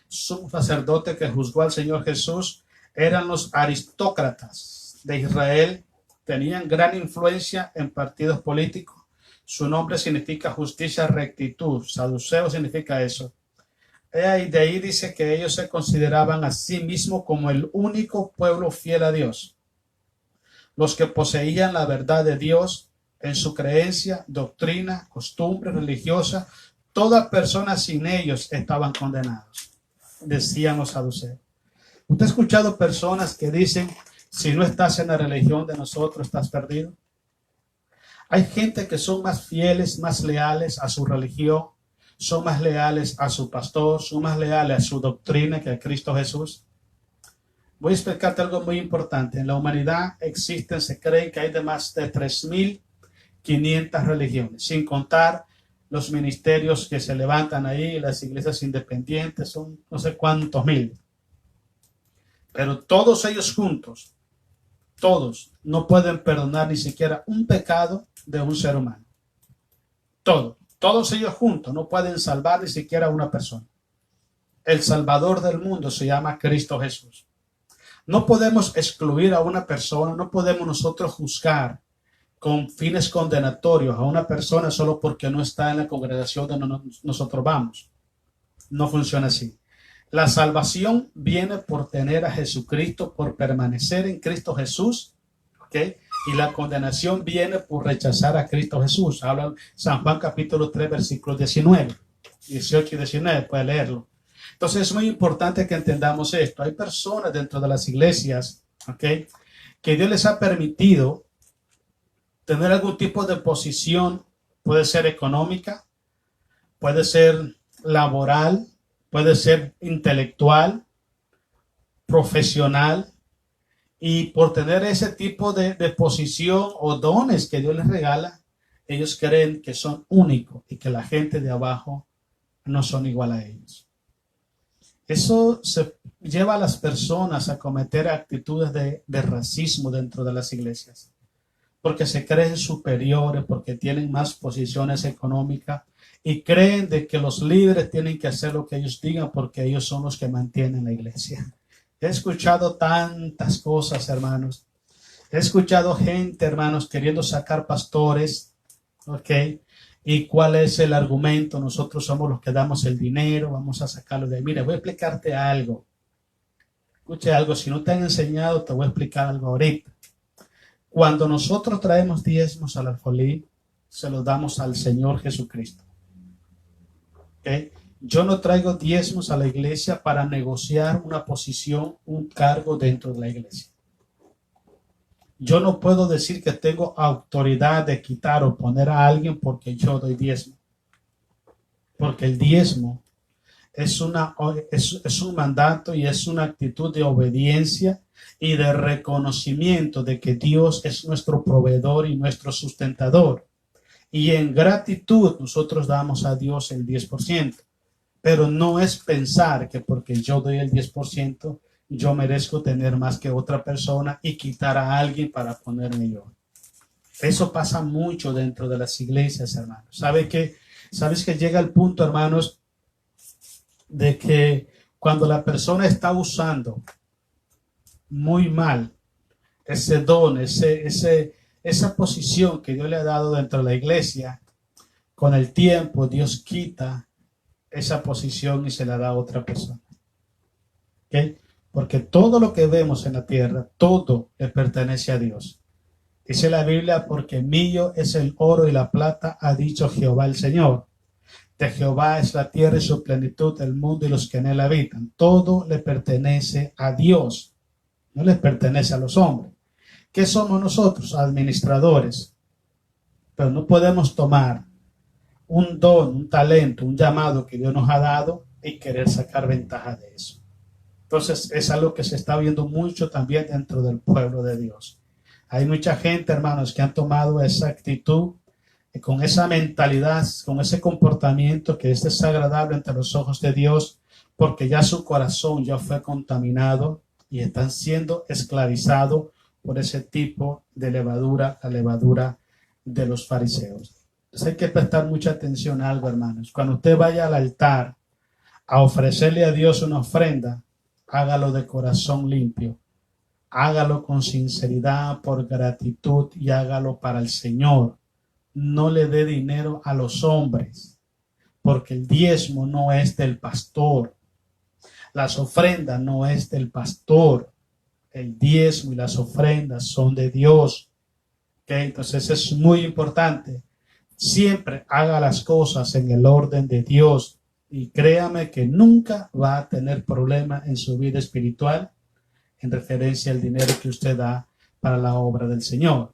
sumo sacerdote que juzgó al Señor Jesús. Eran los aristócratas de Israel, tenían gran influencia en partidos políticos. Su nombre significa justicia, rectitud. Saduceo significa eso. Y de ahí dice que ellos se consideraban a sí mismos como el único pueblo fiel a Dios, los que poseían la verdad de Dios en su creencia, doctrina, costumbre religiosa. Toda persona sin ellos estaban condenados, decían los saduceos. ¿Usted ha escuchado personas que dicen, si no estás en la religión de nosotros, estás perdido? Hay gente que son más fieles, más leales a su religión, son más leales a su pastor, son más leales a su doctrina que a Cristo Jesús. Voy a explicarte algo muy importante. En la humanidad existen, se cree que hay de más de 3.500 religiones, sin contar los ministerios que se levantan ahí, las iglesias independientes, son no sé cuántos mil. Pero todos ellos juntos, todos, no pueden perdonar ni siquiera un pecado de un ser humano. Todos ellos juntos no pueden salvar ni siquiera a una persona. El Salvador del mundo se llama Cristo Jesús. No podemos excluir a una persona, no podemos nosotros juzgar con fines condenatorios a una persona solo porque no está en la congregación donde nosotros vamos. No funciona así. La salvación viene por tener a Jesucristo, por permanecer en Cristo Jesús, ¿ok? Y la condenación viene por rechazar a Cristo Jesús. Habla San Juan capítulo 3, versículos 19, 18 y 19, puede leerlo. Entonces es muy importante que entendamos esto. Hay personas dentro de las iglesias, ¿ok?, que Dios les ha permitido tener algún tipo de posición, puede ser económica, puede ser laboral, puede ser intelectual, profesional, y por tener ese tipo de posición o dones que Dios les regala, ellos creen que son únicos y que la gente de abajo no son igual a ellos. Eso se lleva a las personas a cometer actitudes de racismo dentro de las iglesias, porque se creen superiores, porque tienen más posiciones económicas y creen de que los líderes tienen que hacer lo que ellos digan porque ellos son los que mantienen la iglesia. He escuchado tantas cosas, hermanos. He escuchado gente, hermanos, queriendo sacar pastores, ¿ok? ¿Y cuál es el argumento? Nosotros somos los que damos el dinero, vamos a sacarlo de ahí. Mira, voy a explicarte algo. Escuche algo, si no te han enseñado, te voy a explicar algo ahorita. Cuando nosotros traemos diezmos al alfolí, se los damos al Señor Jesucristo. ¿Okay? Yo no traigo diezmos a la iglesia para negociar una posición, un cargo dentro de la iglesia. Yo no puedo decir que tengo autoridad de quitar o poner a alguien porque yo doy diezmo. Porque el diezmo es un mandato y es una actitud de obediencia y de reconocimiento de que Dios es nuestro proveedor y nuestro sustentador. Y en gratitud nosotros damos a Dios el 10%. Pero no es pensar que porque yo doy el 10%, yo merezco tener más que otra persona y quitar a alguien para ponerme yo. Eso pasa mucho dentro de las iglesias, hermanos. ¿Sabes que llega el punto, hermanos, de que cuando la persona está usando muy mal ese don, esa posición que Dios le ha dado dentro de la iglesia, con el tiempo Dios quita esa posición y se la da a otra persona? ¿Okay? Porque todo lo que vemos en la tierra, todo le pertenece a Dios. Dice la Biblia, porque mío es el oro y la plata, ha dicho Jehová el Señor. De Jehová es la tierra y su plenitud, el mundo y los que en él habitan. Todo le pertenece a Dios, no le pertenece a los hombres. ¿Qué somos nosotros? Administradores. Pero no podemos tomar un don, un talento, un llamado que Dios nos ha dado y querer sacar ventaja de eso. Entonces es algo que se está viendo mucho también dentro del pueblo de Dios. Hay mucha gente, hermanos, que han tomado esa actitud, con esa mentalidad, con ese comportamiento que es desagradable ante los ojos de Dios, porque ya su corazón ya fue contaminado y están siendo esclavizados por ese tipo de levadura, la levadura de los fariseos. Entonces hay que prestar mucha atención a algo, hermanos. Cuando usted vaya al altar a ofrecerle a Dios una ofrenda, hágalo de corazón limpio. Hágalo con sinceridad, por gratitud, y hágalo para el Señor. No le dé dinero a los hombres, porque el diezmo no es del pastor. Las ofrendas no es del pastor. El diezmo y las ofrendas son de Dios. ¿Okay? Entonces es muy importante. Siempre haga las cosas en el orden de Dios. Y créame que nunca va a tener problema en su vida espiritual en referencia al dinero que usted da para la obra del Señor.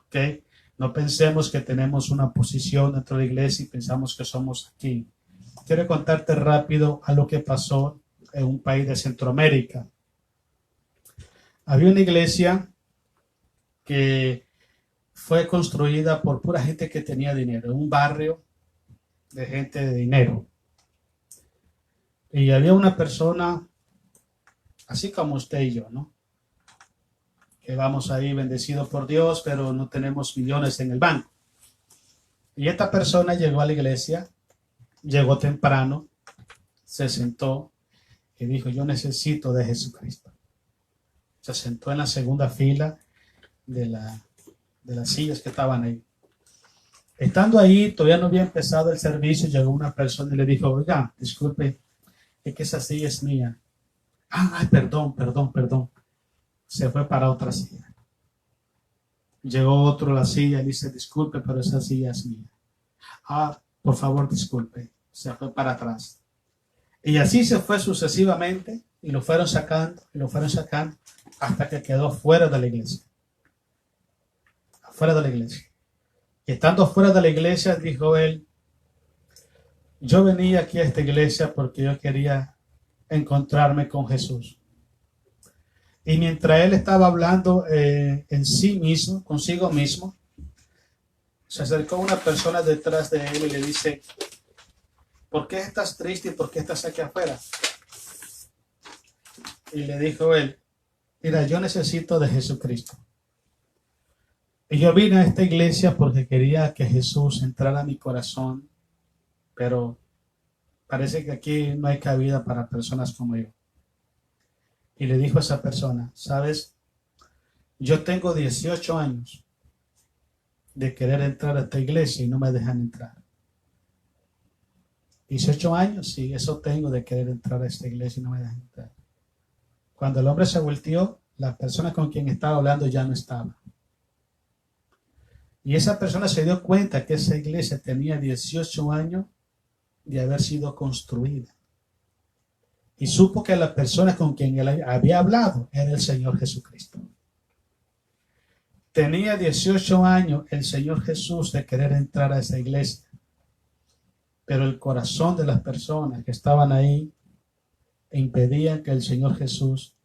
¿Okay? No pensemos que tenemos una posición dentro de la iglesia y pensamos que somos aquí. Quiero contarte rápido a lo que pasó en un país de Centroamérica. Había una iglesia que fue construida por pura gente que tenía dinero, un barrio de gente de dinero. Y había una persona, así como usted y yo, ¿no? Que vamos ahí bendecidos por Dios, pero no tenemos millones en el banco. Y esta persona llegó a la iglesia, llegó temprano, se sentó y dijo, yo necesito de Jesucristo. Se sentó en la segunda fila de las sillas que estaban ahí. Estando ahí, todavía no había empezado el servicio, llegó una persona y le dijo, oiga, disculpe, es que esa silla es mía. Ay, perdón. Se fue para otra silla. Llegó otro a la silla y dice, disculpe, pero esa silla es mía. Por favor, disculpe. Se fue para atrás. Y así se fue sucesivamente y lo fueron sacando hasta que quedó fuera de la iglesia. Fuera de la iglesia. Y estando fuera de la iglesia, dijo él, yo venía aquí a esta iglesia porque yo quería encontrarme con Jesús. Y mientras él estaba hablando en sí mismo, consigo mismo, se acercó una persona detrás de él y le dice, ¿por qué estás triste y por qué estás aquí afuera? Y le dijo él, mira, yo necesito de Jesucristo. Y yo vine a esta iglesia porque quería que Jesús entrara a mi corazón, pero parece que aquí no hay cabida para personas como yo. Y le dijo a esa persona, ¿sabes? Yo tengo 18 años de querer entrar a esta iglesia y no me dejan entrar. 18 años, sí, eso tengo de querer entrar a esta iglesia y no me dejan entrar. Cuando el hombre se volteó, la persona con quien estaba hablando ya no estaba. Y esa persona se dio cuenta que esa iglesia tenía 18 años de haber sido construida. Y supo que la persona con quien él había hablado era el Señor Jesucristo. Tenía 18 años el Señor Jesús de querer entrar a esa iglesia. Pero el corazón de las personas que estaban ahí impedían que el Señor Jesús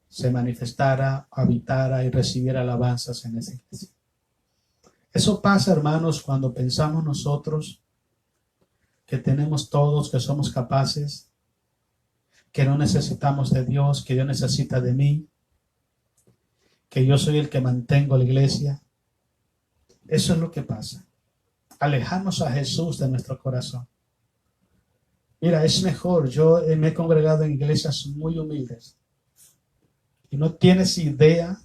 se manifestara, habitara y recibiera alabanzas en esa iglesia. Eso pasa, hermanos, cuando pensamos nosotros que tenemos todos, que somos capaces, que no necesitamos de Dios, que Dios necesita de mí, que yo soy el que mantengo la iglesia. Eso es lo que pasa. Alejamos a Jesús de nuestro corazón. Mira, es mejor, yo me he congregado en iglesias muy humildes y no tienes idea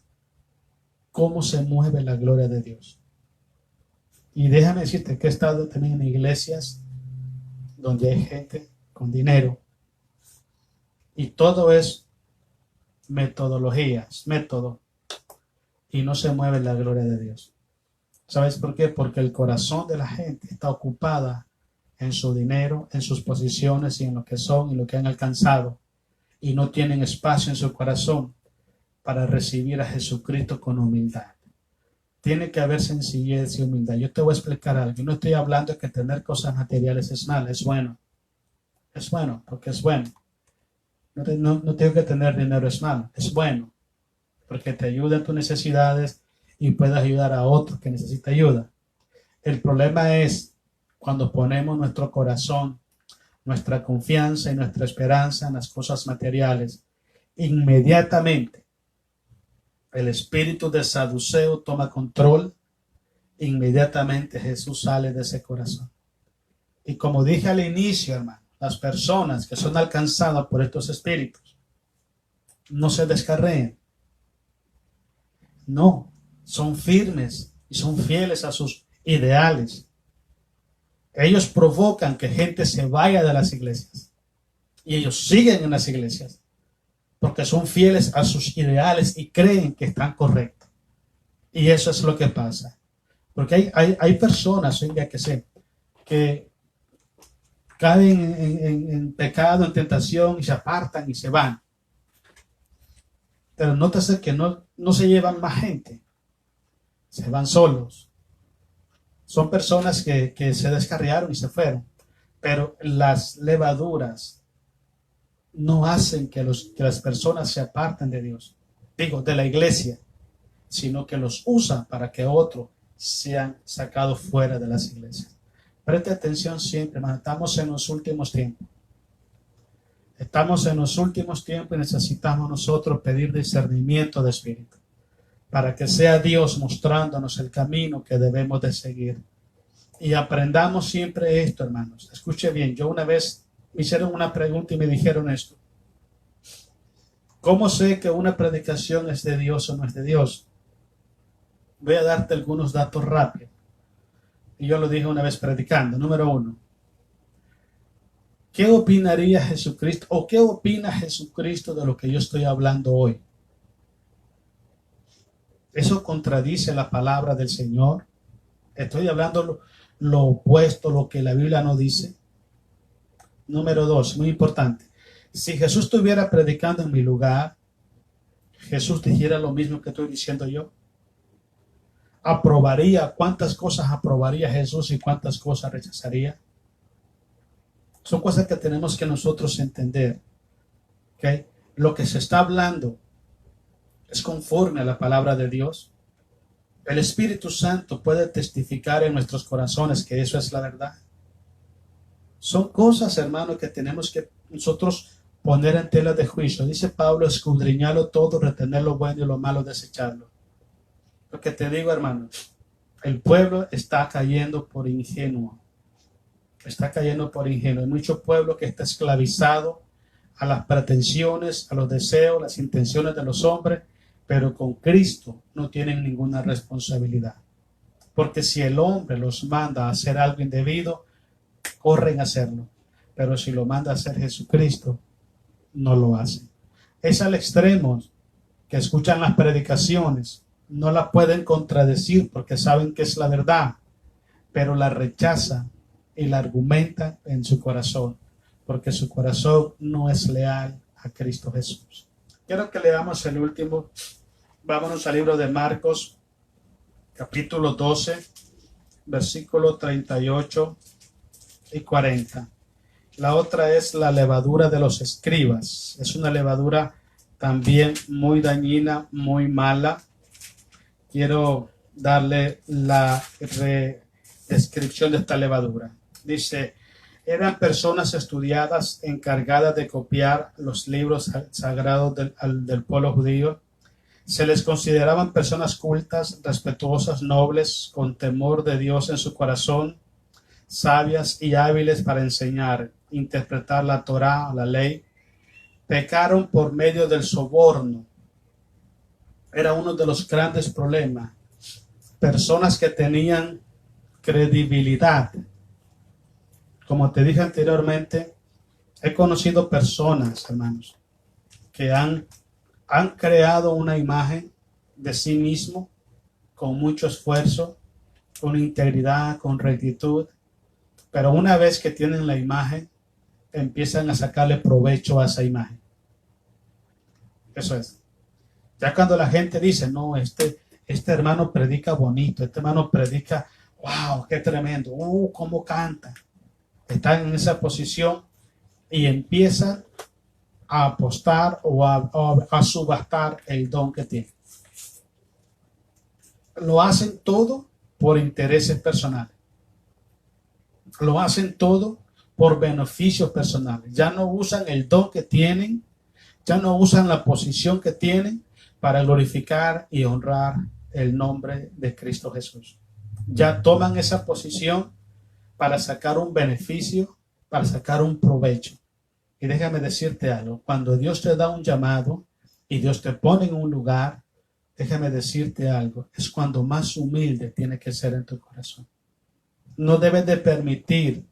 cómo se mueve la gloria de Dios. Y déjame decirte que he estado también en iglesias donde hay gente con dinero y todo es metodologías, método, y no se mueve la gloria de Dios. ¿Sabes por qué? Porque el corazón de la gente está ocupada en su dinero, en sus posiciones y en lo que son y lo que han alcanzado, y no tienen espacio en su corazón para recibir a Jesucristo con humildad. Tiene que haber sencillez y humildad. Yo te voy a explicar algo. Yo no estoy hablando de que tener cosas materiales es malo, es bueno. Es bueno, porque es bueno. No tengo que tener dinero, es malo. Es bueno, porque te ayuda en tus necesidades y puedes ayudar a otros que necesitan ayuda. El problema es cuando ponemos nuestro corazón, nuestra confianza y nuestra esperanza en las cosas materiales. Inmediatamente el espíritu de saduceo toma control. Inmediatamente Jesús sale de ese corazón. Y como dije al inicio, hermano, las personas que son alcanzadas por estos espíritus no se descarrían. No, son firmes y son fieles a sus ideales. Ellos provocan que gente se vaya de las iglesias. Y ellos siguen en las iglesias porque son fieles a sus ideales y creen que están correctos. Y eso es lo que pasa. Porque hay personas que caen en pecado, en tentación y se apartan y se van. Pero nótese que no se llevan más gente. Se van solos. Son personas que se descarriaron y se fueron. Pero las levaduras no hacen que las personas se aparten de Dios. Digo, de la iglesia. Sino que los usan para que otros sean sacados fuera de las iglesias. Preste atención siempre, hermano. Estamos en los últimos tiempos. Estamos en los últimos tiempos y necesitamos nosotros pedir discernimiento de espíritu para que sea Dios mostrándonos el camino que debemos de seguir. Y aprendamos siempre esto, hermanos. Escuche bien, yo una vez me hicieron una pregunta y me dijeron esto. ¿Cómo sé que una predicación es de Dios o no es de Dios? Voy a darte algunos datos rápidos. Y yo lo dije una vez predicando. Número 1. ¿Qué opinaría Jesucristo o qué opina Jesucristo de lo que yo estoy hablando hoy? Eso contradice la palabra del Señor. Estoy hablando lo opuesto, lo que la Biblia no dice. Número 2, muy importante. Si Jesús estuviera predicando en mi lugar, Jesús dijera lo mismo que estoy diciendo yo. Aprobaría, cuántas cosas aprobaría Jesús y cuántas cosas rechazaría. Son cosas que tenemos que nosotros entender. ¿Okay? Lo que se está hablando es conforme a la palabra de Dios. El Espíritu Santo puede testificar en nuestros corazones que eso es la verdad. Son cosas, hermanos, que tenemos que nosotros poner en tela de juicio. Dice Pablo, escudriñarlo todo, retener lo bueno y lo malo, desecharlo. Lo que te digo, hermano, el pueblo está cayendo por ingenuo. Está cayendo por ingenuo. Hay mucho pueblo que está esclavizado a las pretensiones, a los deseos, las intenciones de los hombres, pero con Cristo no tienen ninguna responsabilidad. Porque si el hombre los manda a hacer algo indebido, corren a hacerlo. Pero si lo manda a hacer Jesucristo, no lo hacen. Es al extremo que escuchan las predicaciones, no la pueden contradecir porque saben que es la verdad, pero la rechazan y la argumentan en su corazón, porque su corazón no es leal a Cristo Jesús. Quiero que leamos el último. Vámonos al libro de Marcos, capítulo 12, versículos 38 y 40. La otra es la levadura de los escribas. Es una levadura también muy dañina, muy mala. Quiero darle la descripción de esta levadura. Dice, eran personas estudiadas encargadas de copiar los libros sagrados del pueblo judío. Se les consideraban personas cultas, respetuosas, nobles, con temor de Dios en su corazón, sabias y hábiles para enseñar, interpretar la Torá, la ley. Pecaron por medio del soborno. Era uno de los grandes problemas. Personas que tenían credibilidad. Como te dije anteriormente, he conocido personas, hermanos, que han creado una imagen de sí mismo con mucho esfuerzo, con integridad, con rectitud, pero una vez que tienen la imagen, empiezan a sacarle provecho a esa imagen. Eso es. Ya cuando la gente dice, no, este hermano predica bonito, este hermano predica, wow, qué tremendo, cómo canta. Están en esa posición y empiezan a apostar o a subastar el don que tienen. Lo hacen todo por intereses personales. Lo hacen todo por beneficios personales. Ya no usan el don que tienen, ya no usan la posición que tienen para glorificar y honrar el nombre de Cristo Jesús. Ya toman esa posición para sacar un beneficio, para sacar un provecho. Y déjame decirte algo, cuando Dios te da un llamado y Dios te pone en un lugar, déjame decirte algo, es cuando más humilde tiene que ser en tu corazón. no debes de permitir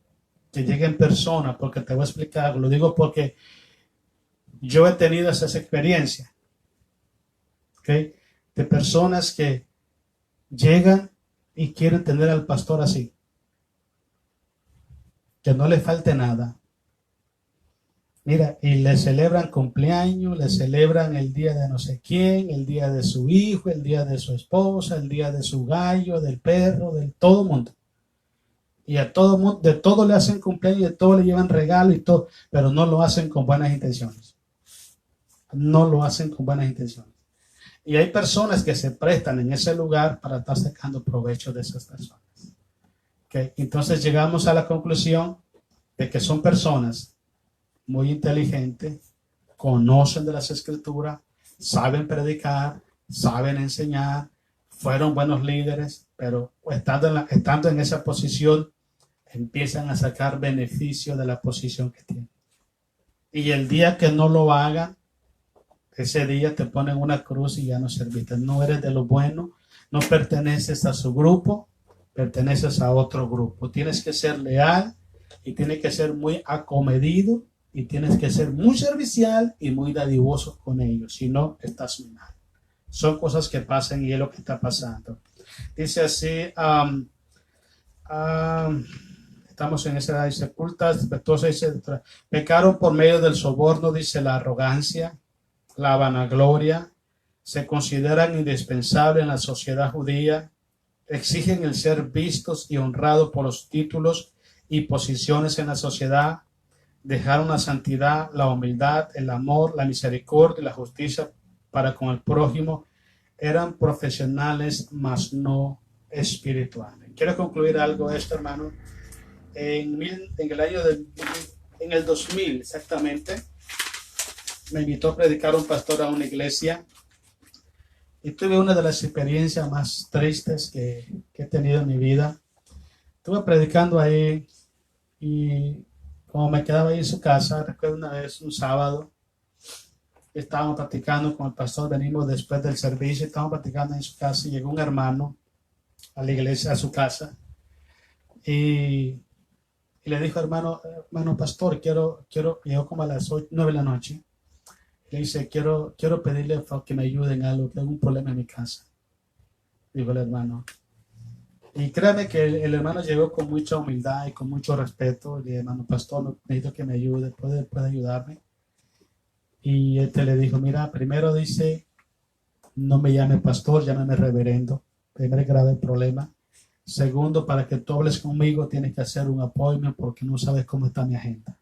que lleguen personas, porque te voy a explicar, lo digo porque yo he tenido esa experiencia, ¿ok? De personas que llegan y quieren tener al pastor así, que no le falte nada. Mira, y le celebran cumpleaños, le celebran el día de no sé quién, el día de su hijo, el día de su esposa, el día de su gallo, del perro, de todo mundo. Y a todo mundo, de todo le hacen cumpleaños, de todo le llevan regalo y todo, pero no lo hacen con buenas intenciones. No lo hacen con buenas intenciones. Y hay personas que se prestan en ese lugar para estar sacando provecho de esas personas. ¿Okay? Entonces llegamos a la conclusión de que son personas muy inteligentes, conocen de las escrituras, saben predicar, saben enseñar, fueron buenos líderes, pero estando en esa posición, empiezan a sacar beneficio de la posición que tienen. Y el día que no lo hagan, ese día te ponen una cruz y ya no serviste. No eres de lo bueno, no perteneces a su grupo, perteneces a otro grupo. Tienes que ser leal y tienes que ser muy acomedido y tienes que ser muy servicial y muy dadivoso con ellos. Si no, estás muy mal. Son cosas que pasan y es lo que está pasando. Dice así, estamos en esa edad, dice, cultas, dice, pecaron por medio del soborno, dice, la arrogancia, la vanagloria, se consideran indispensables en la sociedad judía, exigen el ser vistos y honrados por los títulos y posiciones en la sociedad, dejaron la santidad, la humildad, el amor, la misericordia y la justicia para con el prójimo, eran profesionales, mas no espirituales. Quiero concluir algo esto, hermano. En el 2000 exactamente, me invitó a predicar un pastor a una iglesia y tuve una de las experiencias más tristes que he tenido en mi vida. Estuve predicando ahí y como me quedaba ahí en su casa, recuerdo una vez, un sábado, estábamos platicando con el pastor, venimos después del servicio, estábamos platicando en su casa y llegó un hermano a la iglesia, a su casa, y le dijo, hermano pastor, llegó como a las 9 de la noche, le dice, quiero pedirle que me ayuden en algo, que hay un problema en mi casa, dijo el hermano. Y créame que el hermano llegó con mucha humildad y con mucho respeto. Le dije, hermano pastor, necesito que me ayude, ¿puede ayudarme? Y este le dijo, mira, primero dice, no me llame pastor, llámeme reverendo. Primer grave problema. Segundo, para que tú hables conmigo tienes que hacer un appointment porque no sabes cómo está mi agenda.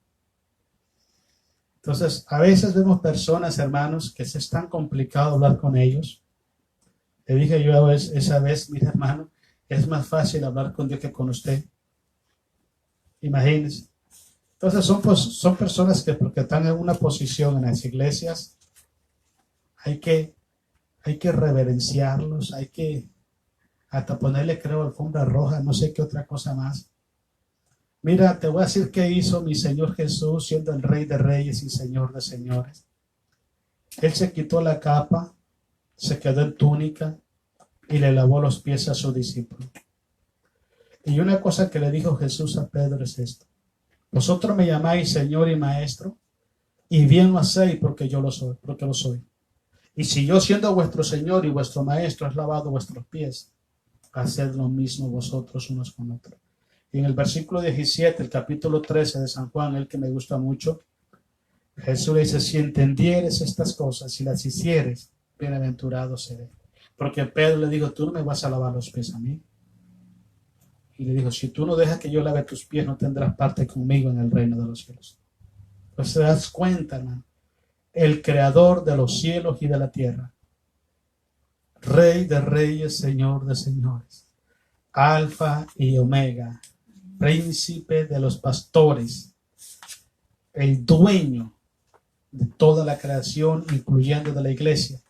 Entonces, a veces vemos personas, hermanos, que es tan complicado hablar con ellos. Le dije yo esa vez, mira, hermano, es más fácil hablar con Dios que con usted. Imagínense. Entonces son personas que porque están en una posición en las iglesias, hay que reverenciarlos, hay que hasta ponerle, creo, alfombra roja, no sé qué otra cosa más. Mira, te voy a decir qué hizo mi Señor Jesús siendo el Rey de Reyes y Señor de Señores. Él se quitó la capa, se quedó en túnica y le lavó los pies a su discípulo. Y una cosa que le dijo Jesús a Pedro es esto: vosotros me llamáis Señor y Maestro, y bien lo hacéis porque yo lo soy, porque lo soy. Y si yo, siendo vuestro Señor y vuestro Maestro, he lavado vuestros pies, haced lo mismo vosotros unos con otros. Y en el versículo 17, el capítulo 13 de San Juan, el que me gusta mucho, Jesús le dice, si entendieres estas cosas, si las hicieres, bienaventurado seré. Porque Pedro le dijo, tú no me vas a lavar los pies a mí. Y le dijo, si tú no dejas que yo lave tus pies, no tendrás parte conmigo en el reino de los cielos. Pues te das cuenta, hermano, el creador de los cielos y de la tierra, Rey de reyes, Señor de señores, Alfa y Omega, Príncipe de los pastores, el dueño de toda la creación, incluyendo de la iglesia,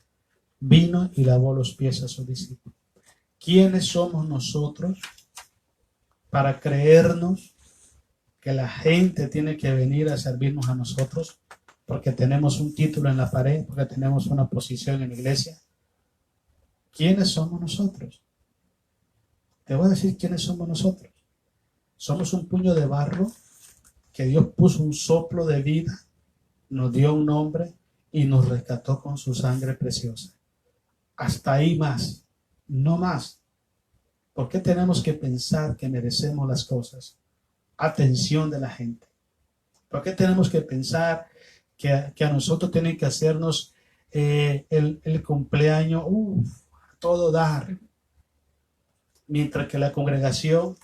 vino y lavó los pies a sus discípulos. ¿Quiénes somos nosotros para creernos que la gente tiene que venir a servirnos a nosotros porque tenemos un título en la pared, porque tenemos una posición en la iglesia? ¿Quiénes somos nosotros? Te voy a decir quiénes somos nosotros. Somos un puño de barro que Dios puso un soplo de vida, nos dio un nombre y nos rescató con su sangre preciosa. Hasta ahí más, no más. ¿Por qué tenemos que pensar que merecemos las cosas? Atención de la gente. ¿Por qué tenemos que pensar que a nosotros tienen que hacernos el cumpleaños, todo dar? Mientras que la congregación,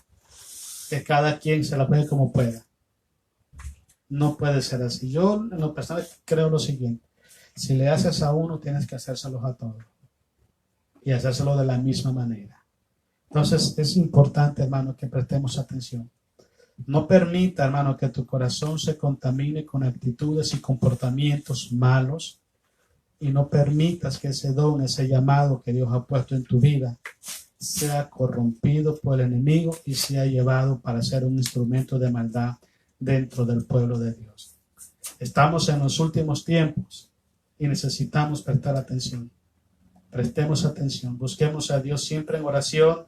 que cada quien se la puede como pueda. No puede ser así. Yo en lo personal creo lo siguiente. Si le haces a uno, tienes que hacérselos a todos. Y hacérselo de la misma manera. Entonces es importante, hermano, que prestemos atención. No permita, hermano, que tu corazón se contamine con actitudes y comportamientos malos. Y no permitas que ese don, ese llamado que Dios ha puesto en tu vida, sea corrompido por el enemigo y sea llevado para ser un instrumento de maldad dentro del pueblo de Dios. Estamos en los últimos tiempos y necesitamos prestar atención. Prestemos atención, busquemos a Dios siempre en oración,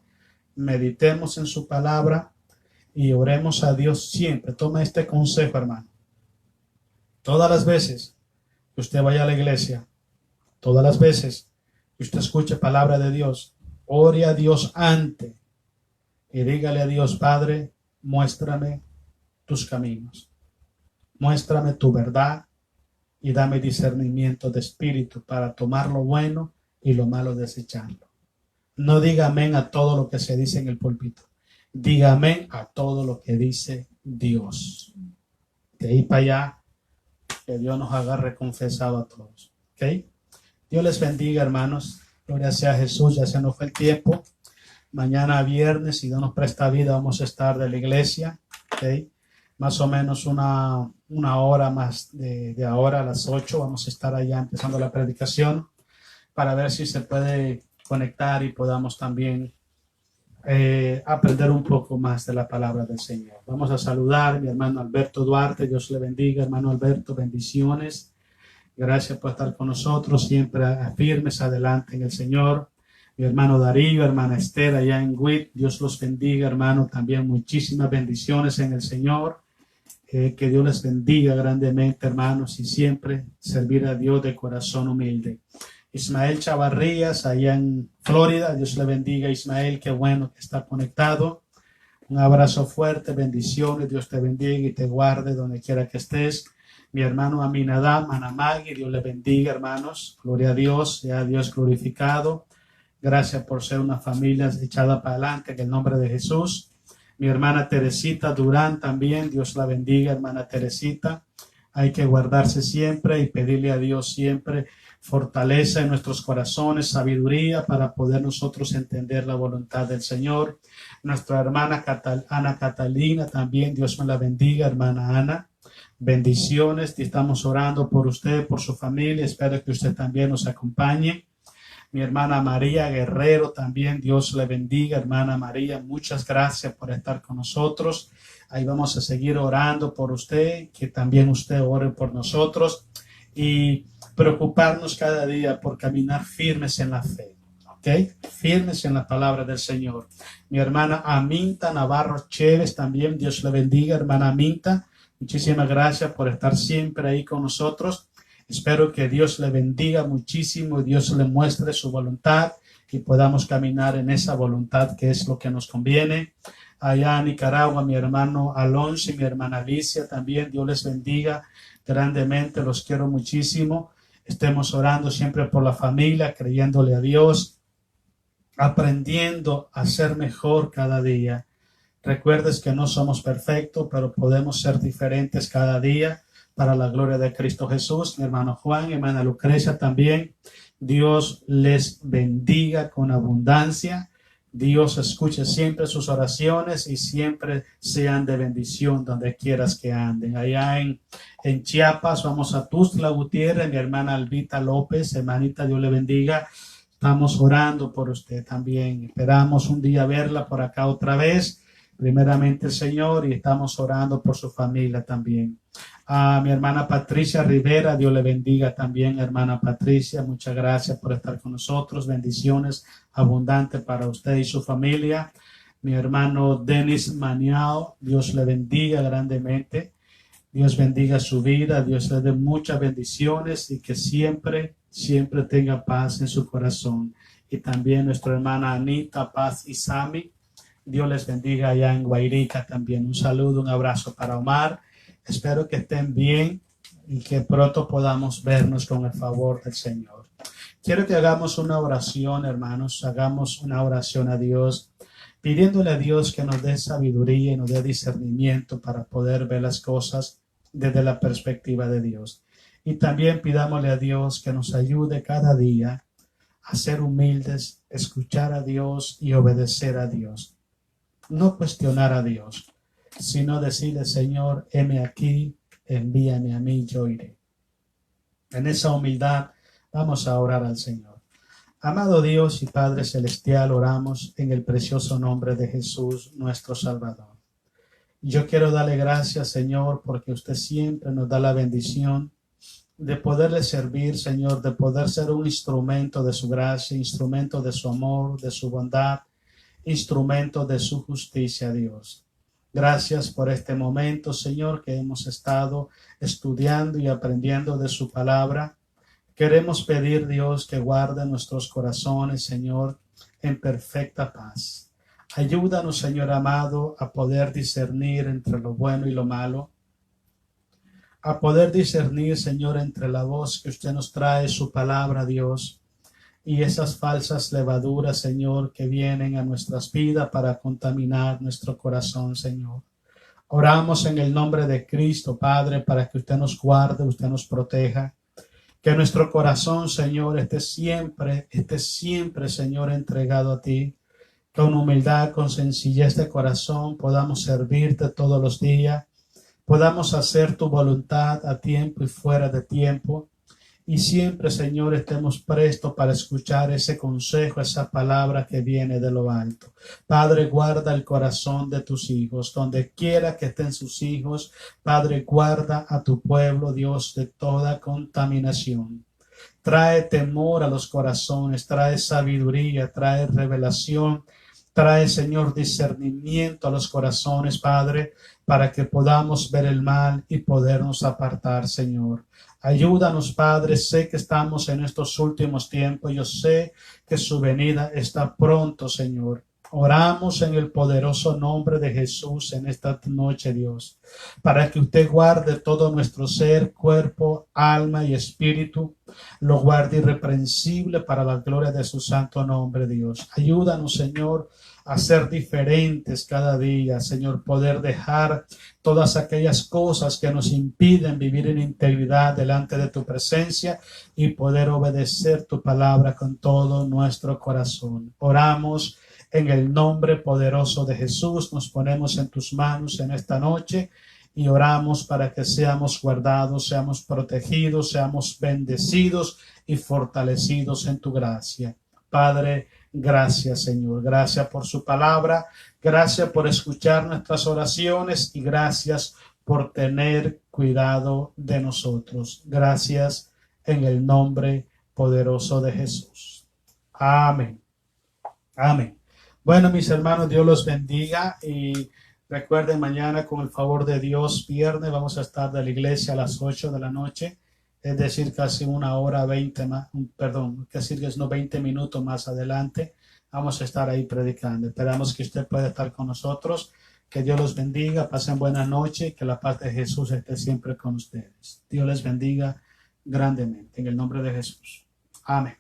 meditemos en su palabra y oremos a Dios siempre. Toma este consejo, hermano. Todas las veces que usted vaya a la iglesia, todas las veces que usted escuche palabra de Dios, ore a Dios antes y dígale a Dios: Padre, muéstrame tus caminos, muéstrame tu verdad y dame discernimiento de espíritu para tomar lo bueno y lo malo desecharlo. No diga amén a todo lo que se dice en el púlpito. Diga amén a todo lo que dice Dios. De ahí para allá, que Dios nos agarre confesado a todos. ¿Ok? Dios les bendiga, hermanos. Gloria sea a Jesús. Ya se nos fue el tiempo. Mañana viernes, si Dios nos presta vida, vamos a estar de la iglesia. ¿Ok? Más o menos una hora más de ahora, a las 8. Vamos a estar allá empezando la predicación, para ver si se puede conectar y podamos también aprender un poco más de la palabra del Señor. Vamos a saludar a mi hermano Alberto Duarte. Dios le bendiga, hermano Alberto, bendiciones. Gracias por estar con nosotros, siempre firmes adelante en el Señor. Mi hermano Darío, hermana Esther, allá en WIT, Dios los bendiga, hermano, también muchísimas bendiciones en el Señor. Que Dios les bendiga grandemente, hermanos, y siempre servir a Dios de corazón humilde. Ismael Chavarrías, allá en Florida, Dios le bendiga, Ismael, qué bueno que está conectado. Un abrazo fuerte, bendiciones, Dios te bendiga y te guarde donde quiera que estés. Mi hermano Aminadab Manamagui, Dios le bendiga, hermanos, gloria a Dios, sea Dios glorificado. Gracias por ser una familia echada para adelante, en el nombre de Jesús. Mi hermana Teresita Durán también, Dios la bendiga, hermana Teresita. Hay que guardarse siempre y pedirle a Dios siempre fortaleza en nuestros corazones, sabiduría para poder nosotros entender la voluntad del Señor. Nuestra hermana Ana Catalina también, Dios me la bendiga, hermana Ana. Bendiciones, estamos orando por usted, por su familia. Espero que usted también nos acompañe. Mi hermana María Guerrero también, Dios le bendiga, hermana María, muchas gracias por estar con nosotros. Ahí vamos a seguir orando por usted, que también usted ore por nosotros y preocuparnos cada día por caminar firmes en la fe, ¿ok? Firmes en la palabra del Señor. Mi hermana Aminta Navarro Chévez también, Dios le bendiga, hermana Aminta, muchísimas gracias por estar siempre ahí con nosotros. Espero que Dios le bendiga muchísimo y Dios le muestre su voluntad y podamos caminar en esa voluntad que es lo que nos conviene. Allá en Nicaragua, mi hermano Alonso y mi hermana Alicia también, Dios les bendiga grandemente, los quiero muchísimo. Estemos orando siempre por la familia, creyéndole a Dios, aprendiendo a ser mejor cada día. Recuerdes que no somos perfectos, pero podemos ser diferentes cada día para la gloria de Cristo Jesús. Mi hermano Juan, hermana Lucrecia también. Dios les bendiga con abundancia. Dios escuche siempre sus oraciones y siempre sean de bendición donde quieras que anden. Allá en Chiapas, vamos a Tuxtla Gutiérrez, mi hermana Albita López, hermanita, Dios le bendiga. Estamos orando por usted también. Esperamos un día verla por acá otra vez. Primeramente el Señor, y estamos orando por su familia también. A mi hermana Patricia Rivera, Dios le bendiga también, hermana Patricia. Muchas gracias por estar con nosotros. Bendiciones abundantes para usted y su familia. mi hermano Denis Maniao, Dios le bendiga grandemente. Dios bendiga su vida, Dios le dé muchas bendiciones y que siempre, siempre tenga paz en su corazón. Y también nuestra hermana Anita Paz y Sami, Dios les bendiga allá en Guairica también. Un saludo, un abrazo para Omar. Espero que estén bien y que pronto podamos vernos con el favor del Señor. Quiero que hagamos una oración, hermanos, hagamos una oración a Dios, pidiéndole a Dios que nos dé sabiduría y nos dé discernimiento para poder ver las cosas desde la perspectiva de Dios. Y también pidámosle a Dios que nos ayude cada día a ser humildes, escuchar a Dios y obedecer a Dios. No cuestionar a Dios, sino decirle, Señor, heme aquí, envíame a mí, yo iré. En esa humildad vamos a orar al Señor. Amado Dios y Padre Celestial, oramos en el precioso nombre de Jesús, nuestro Salvador. Yo quiero darle gracias, Señor, porque usted siempre nos da la bendición de poderle servir, Señor, de poder ser un instrumento de su gracia, instrumento de su amor, de su bondad, instrumento de su justicia, Dios. Gracias por este momento, Señor, que hemos estado estudiando y aprendiendo de su palabra. Queremos pedir, Dios, que guarde nuestros corazones, Señor, en perfecta paz. Ayúdanos, Señor amado, a poder discernir entre lo bueno y lo malo, a poder discernir, Señor, entre la voz que usted nos trae, su palabra, Dios, y esas falsas levaduras, Señor, que vienen a nuestras vidas para contaminar nuestro corazón, Señor. Oramos en el nombre de Cristo, Padre, para que usted nos guarde, usted nos proteja. Que nuestro corazón, Señor, esté siempre, Señor, entregado a ti. Con humildad, con sencillez de corazón, podamos servirte todos los días. Podamos hacer tu voluntad a tiempo y fuera de tiempo. Y siempre, Señor, estemos prestos para escuchar ese consejo, esa palabra que viene de lo alto. Padre, guarda el corazón de tus hijos. Donde quiera que estén sus hijos, Padre, guarda a tu pueblo, Dios, de toda contaminación. Trae temor a los corazones, trae sabiduría, trae revelación, trae, Señor, discernimiento a los corazones, Padre, para que podamos ver el mal y podernos apartar, Señor. Ayúdanos, Padre, sé que estamos en estos últimos tiempos, yo sé que su venida está pronto, Señor. Oramos en el poderoso nombre de Jesús en esta noche, Dios, para que usted guarde todo nuestro ser, cuerpo, alma y espíritu, lo guarde irreprensible para la gloria de su santo nombre, Dios. Ayúdanos, Señor, a ser diferentes cada día, Señor, poder dejar todas aquellas cosas que nos impiden vivir en integridad delante de tu presencia y poder obedecer tu palabra con todo nuestro corazón. Oramos en el nombre poderoso de Jesús, nos ponemos en tus manos en esta noche y oramos para que seamos guardados, seamos protegidos, seamos bendecidos y fortalecidos en tu gracia. Padre, gracias, Señor. Gracias por su palabra. Gracias por escuchar nuestras oraciones y gracias por tener cuidado de nosotros. Gracias en el nombre poderoso de Jesús. Amén. Amén. Bueno, mis hermanos, Dios los bendiga y recuerden, mañana con el favor de Dios, viernes, vamos a estar de la iglesia a las 8 de la noche. Es decir, casi una hora 20 más, casi 20 minutos más adelante, vamos a estar ahí predicando. Esperamos que usted pueda estar con nosotros, que Dios los bendiga, pasen buenas noches y que la paz de Jesús esté siempre con ustedes. Dios les bendiga grandemente, en el nombre de Jesús. Amén.